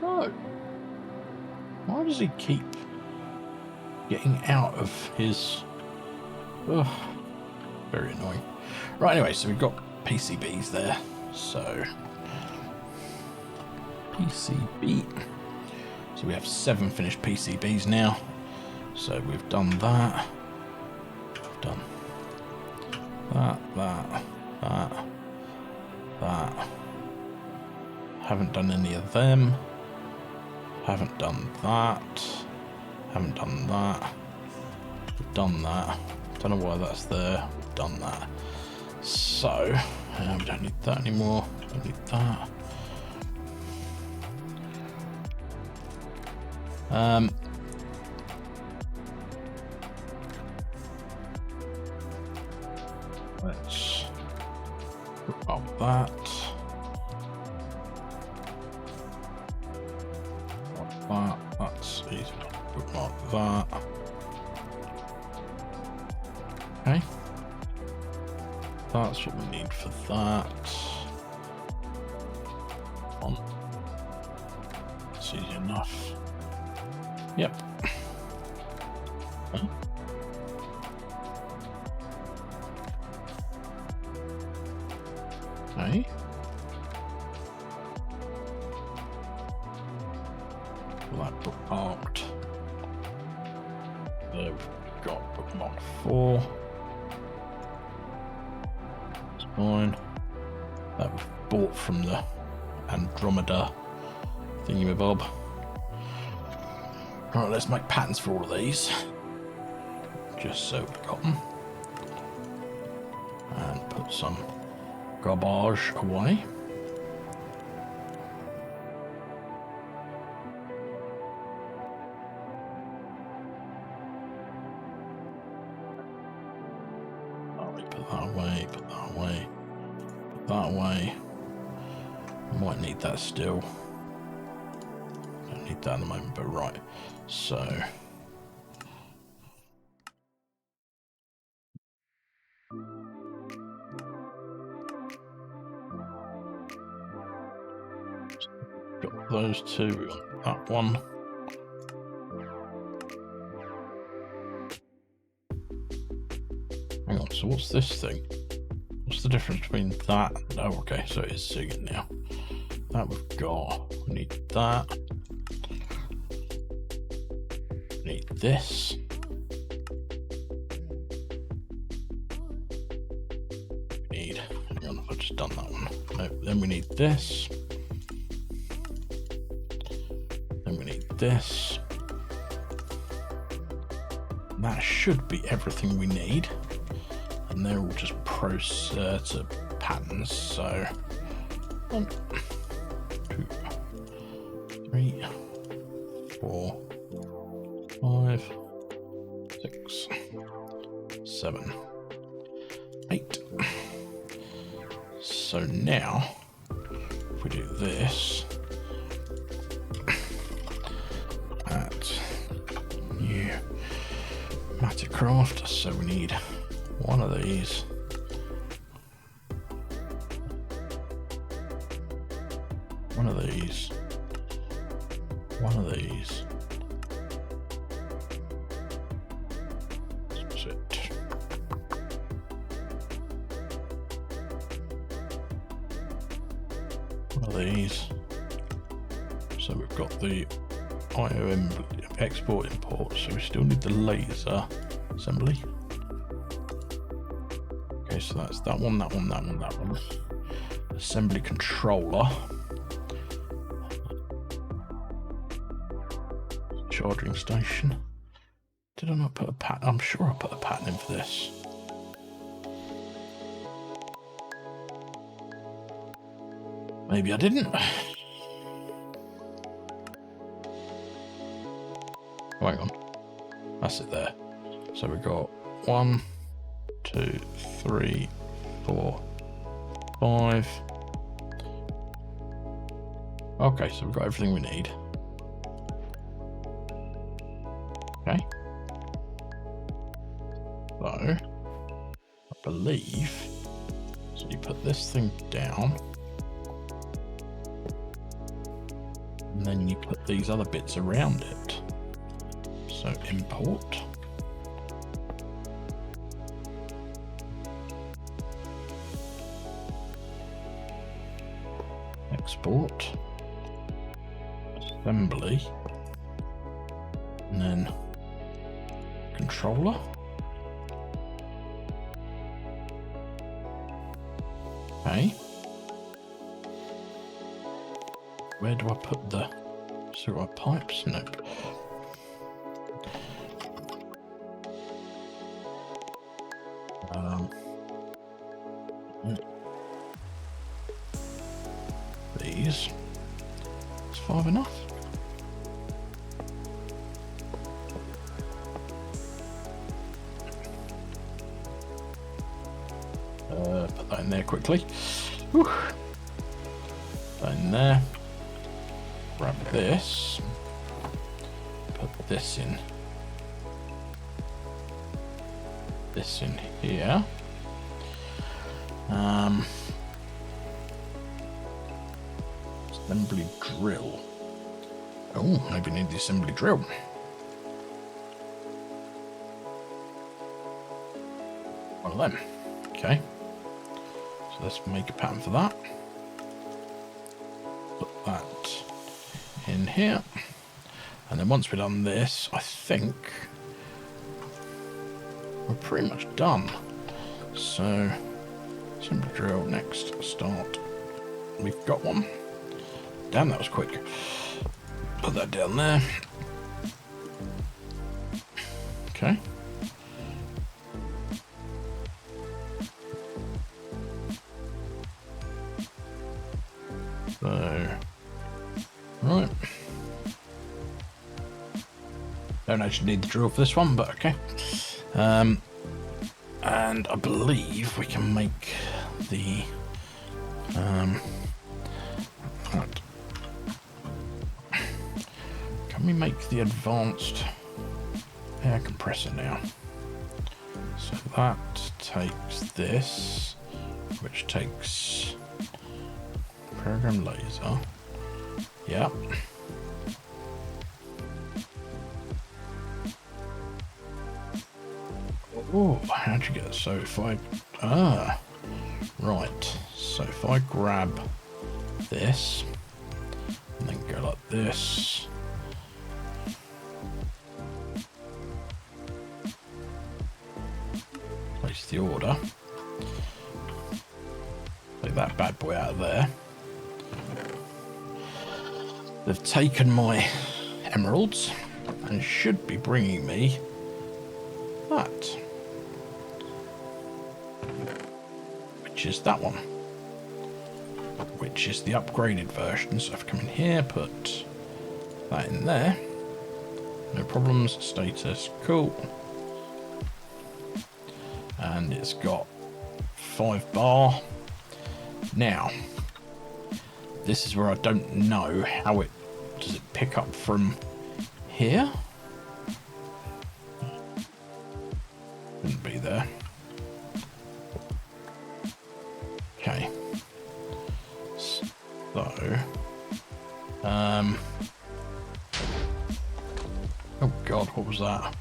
No. Why does he keep getting out of his... Ugh. Very annoying. Right, anyway, so we've got PCBs there. So, PCB. So we have 7 finished PCBs now. So we've done that. We've done that. Haven't done any of them. Haven't done that. Haven't done that. We've done that. Don't know why that's there. We've done that. So, we don't need that anymore. Don't need that. Let's put up that. That's easy. Bookmark that. Okay. That's what we need for that. That's easy enough. Yep. Okay. Okay. That bookmarked. There we've got bookmark 4. That's fine. That was bought from the Andromeda thingamabob. Right, let's make patterns for all of these. Just so we've got them. And put some garbage away. Put that away, put that away, put that away. Might need that still. Don't need that at the moment, but right. So got those two, that one. Hang on, so what's this thing? What's the difference between that? Oh, okay, so it is seeing it now. That we've got. We need that. We need this. We need. Hang on, I've just done that one. No, then we need this. Then we need this. That should be everything we need. And they're all just to patterns. So 1, 2, 3, 4, 5, 6, 7, 8. So now, if we do this, at new Mattercraft, so we need one of these. One of these. One of these. That's it. One of these. So we've got the IOM export import, so we still need the laser assembly. Okay, so that's that one, that one, that one, that one. Assembly controller. Charging station. Did I not put a pattern? I'm sure I put a pattern in for this. Maybe I didn't. Oh, hang on. That's it there. So we've got 1, 2, 3, 4, 5. Okay, so we've got everything we need. Okay. So, I believe, so you put this thing down, and then you put these other bits around it. So import. Export. Assembly. And then controller. Okay. Where do I put the sewer pipes? Nope. These. Is 5 enough? Put that in there quickly. Whew. Put that in there. Grab this. Put this in. This in here. Assembly drill. Oh, maybe need the assembly drill. One of them. Okay. So let's make a pattern for that. Put that in here. And then once we've done this, I think we're pretty much done. So, assembly drill, next, start. We've got one. Damn, that was quick. Put that down there. Okay. So, right. Don't actually need the drill for this one, but okay. And I believe we can make the can we make the advanced air compressor now? So that takes this, which takes program laser. Yep. Oh, how'd you get it? So if I right. So if I grab this and then go like this. Place the order. Take that bad boy out of there. They've taken my emeralds and should be bringing me that. Which is that one. Which is the upgraded version. So I've come in here, put that in there. No problems. Status. Cool. And it's got 5 bar. Now, this is where I don't know how it does it pick up from here. Shouldn't be there. Okay. So, oh God, what was that?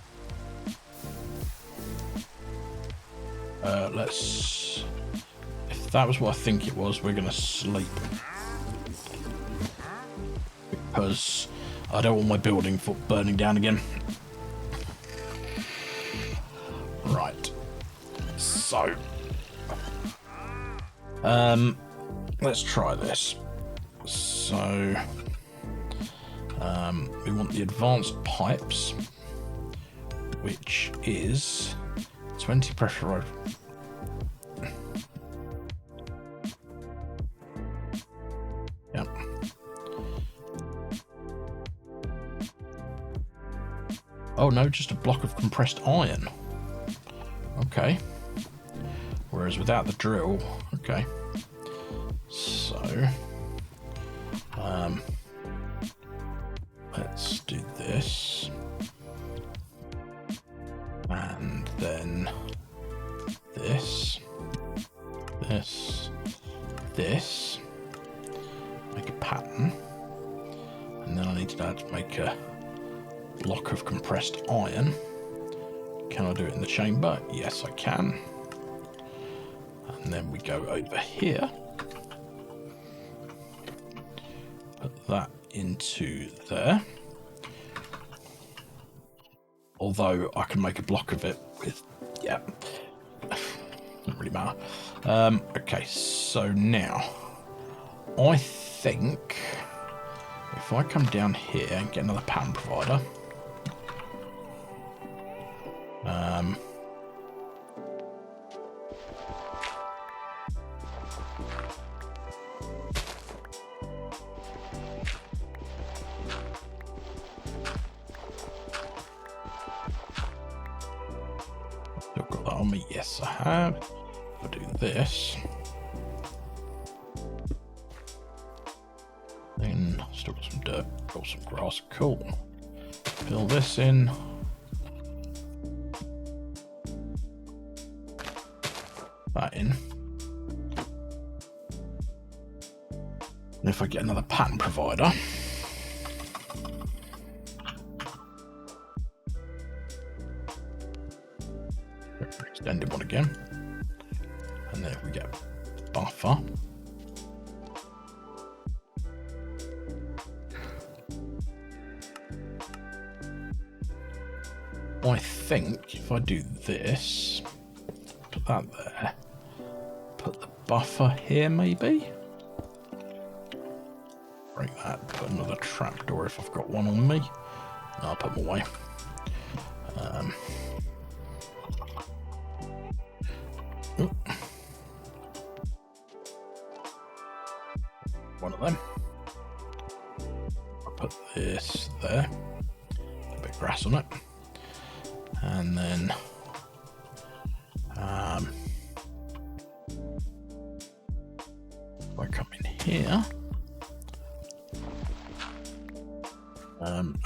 Let's. If that was what I think it was, we're gonna sleep because I don't want my building burning down again. Right. So, let's try this. So, we want the advanced pipes, which is 20 pressure. Yep. Oh no, just a block of compressed iron. Okay. Whereas without the drill, okay. let's do this. And then this. Make a pattern. And then I need to make a block of compressed iron. Can I do it in the chamber? Yes, I can. And then we go over here. Put that into there. Although I can make a block of it with, yeah, doesn't really matter. Okay, so now I think if I come down here and get another pattern provider, still got that on me. Yes, I have. If I do this, then still got some dirt, got some grass. Cool. Fill this in. That in. And if I get another pattern provider, extended one again, and there we go. Buffer. I think if I do this, put that there, put the buffer here maybe, break that, put another trapdoor if I've got one on me. No, I'll put them away. One of them. I'll put this there, a bit of grass on it, and then if I come in here,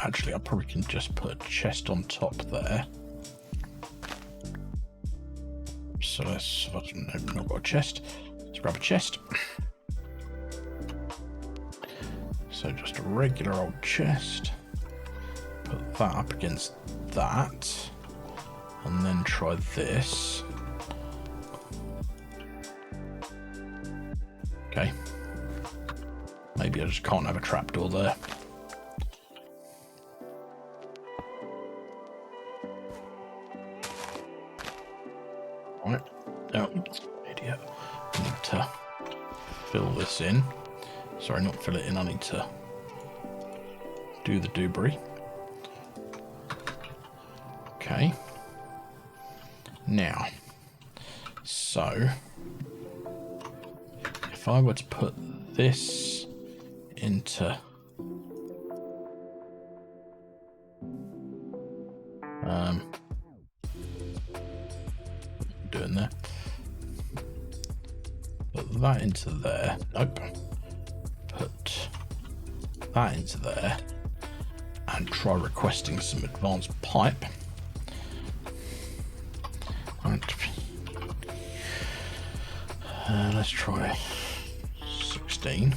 actually I probably can just put a chest on top there. So let's, I've not got a chest, let's grab a chest. So just a regular old chest, put that up against that, and then try this. Okay. Maybe I just can't have a trapdoor there. Right. Oh, idiot. I need to fill this in. Sorry, not fill it in. I need to do the debris. Okay. Now, so if I were to put this into doing there, put that into there. Nope. Put that into there and try requesting some advanced pipe. Let's try 16.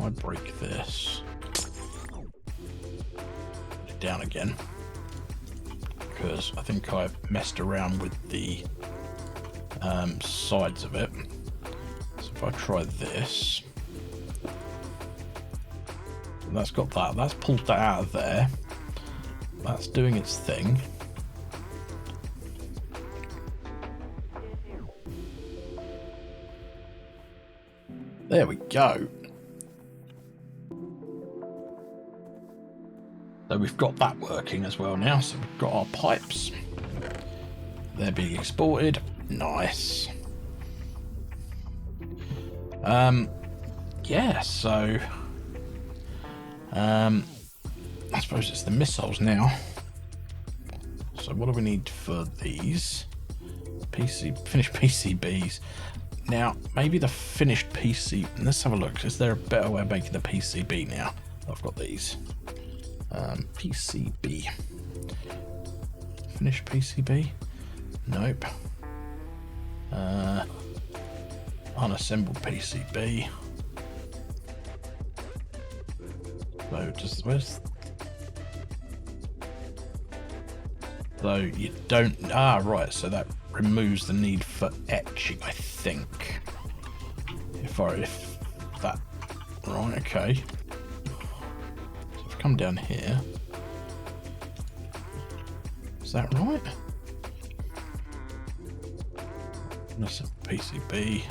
I break this, put it down again, because I think I've messed around with the sides of it. So if I try this, and that's got that, that's pulled that out of there, that's doing its thing. There we go. So we've got that working as well now. So we've got our pipes. They're being exported. Nice. Yeah, so I suppose it's the missiles now. So what do we need for these? Finished PCBs. Now, maybe the finished PC... Let's have a look. Is there a better way of making the PCB now? I've got these. PCB. Finished PCB? Nope. Unassembled PCB. So, where's... So you don't... Ah, right, so that removes the need for etching, I think. If that... Right, okay. So if I come down here... Is that right? This PCB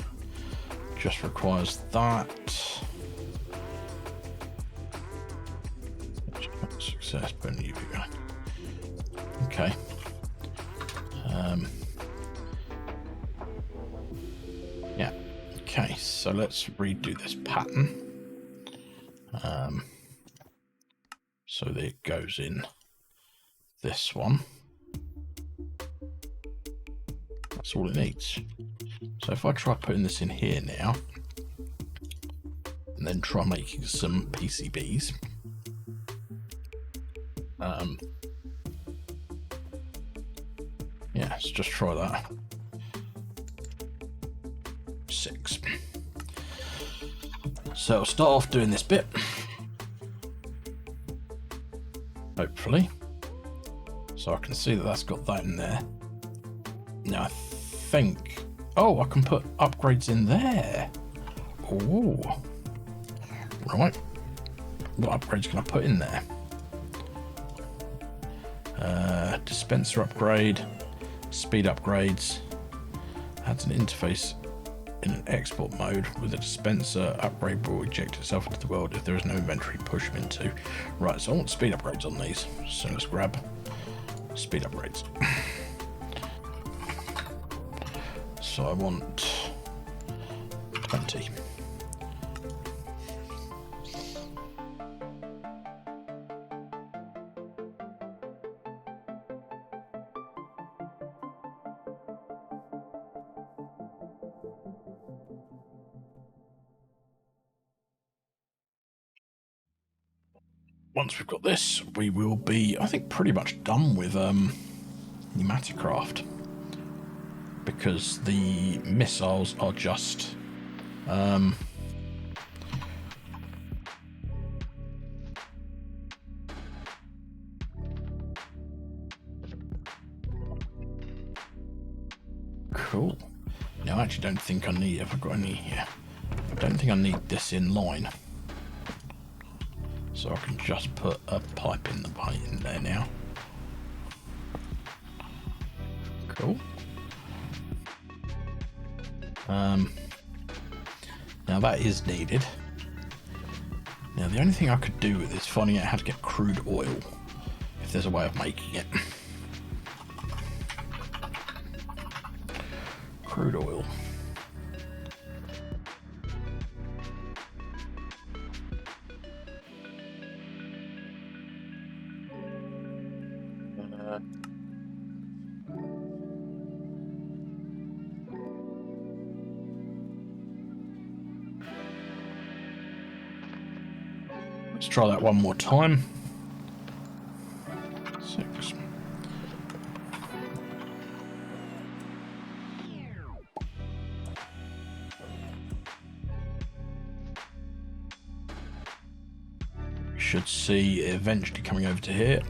just requires that. Success, but you go. Okay. Yeah. Okay, so let's redo this pattern. So that it goes in this one. That's all it needs. So if I try putting this in here now, and then try making some PCBs. Yeah, let's just try that. 6. So I'll start off doing this bit. Hopefully. So I can see that that's got that in there. Now I think... Oh, I can put upgrades in there. Oh. Right. What upgrades can I put in there? Dispenser upgrade. Speed upgrades. Adds an interface in an export mode with a dispenser. Upgrade will eject itself into the world if there is no inventory to push them into. Right, so I want speed upgrades on these. So let's grab speed upgrades. So I want 20. Once we've got this, we will be, I think, pretty much done with Pneumaticraft, because the missiles are just cool. Now I actually don't think I need, have I got any here? I don't think I need this in line. So I can just put a pipe in the pipe in there now. Cool. Now that is needed. Now the only thing I could do with this is finding out how to get crude oil, if there's a way of making it. Crude oil. Let's try that one more time. 6. Should see it eventually coming over to here.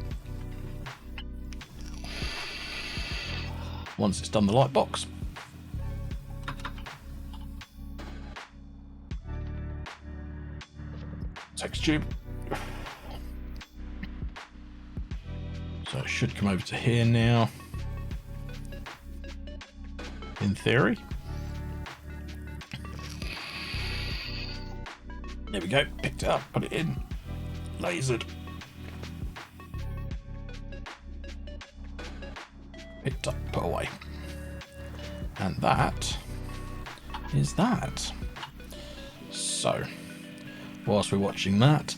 Once it's done the light box. Text tube. So it should come over to here now. In theory. There we go. Picked it up, put it in. Lasered. Picked up, put away. And that is that. So, whilst we're watching that,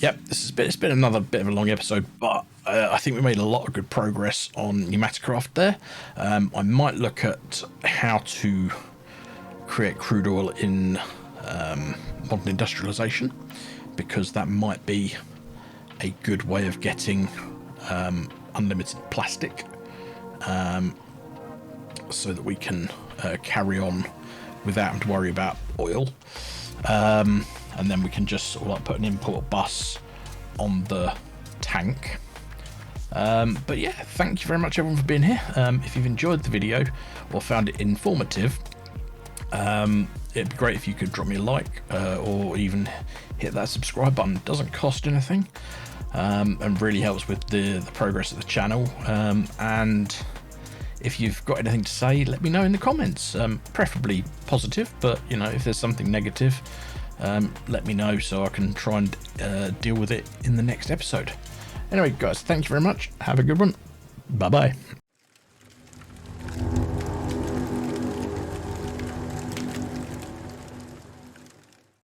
yep, it's been another bit of a long episode, but I think we made a lot of good progress on Pneumaticraft there. I might look at how to create crude oil in modern industrialization, because that might be a good way of getting unlimited plastic, so that we can carry on without having to worry about oil. And then we can just sort of like put an import bus on the tank. But yeah, thank you very much everyone for being here. If you've enjoyed the video or found it informative, it'd be great if you could drop me a like, or even hit that subscribe button. It doesn't cost anything, and really helps with the progress of the channel. And if you've got anything to say, let me know in the comments, preferably positive, but you know, if there's something negative, let me know so I can try and deal with it in the next episode. Anyway guys, thank you very much, have a good one, bye bye.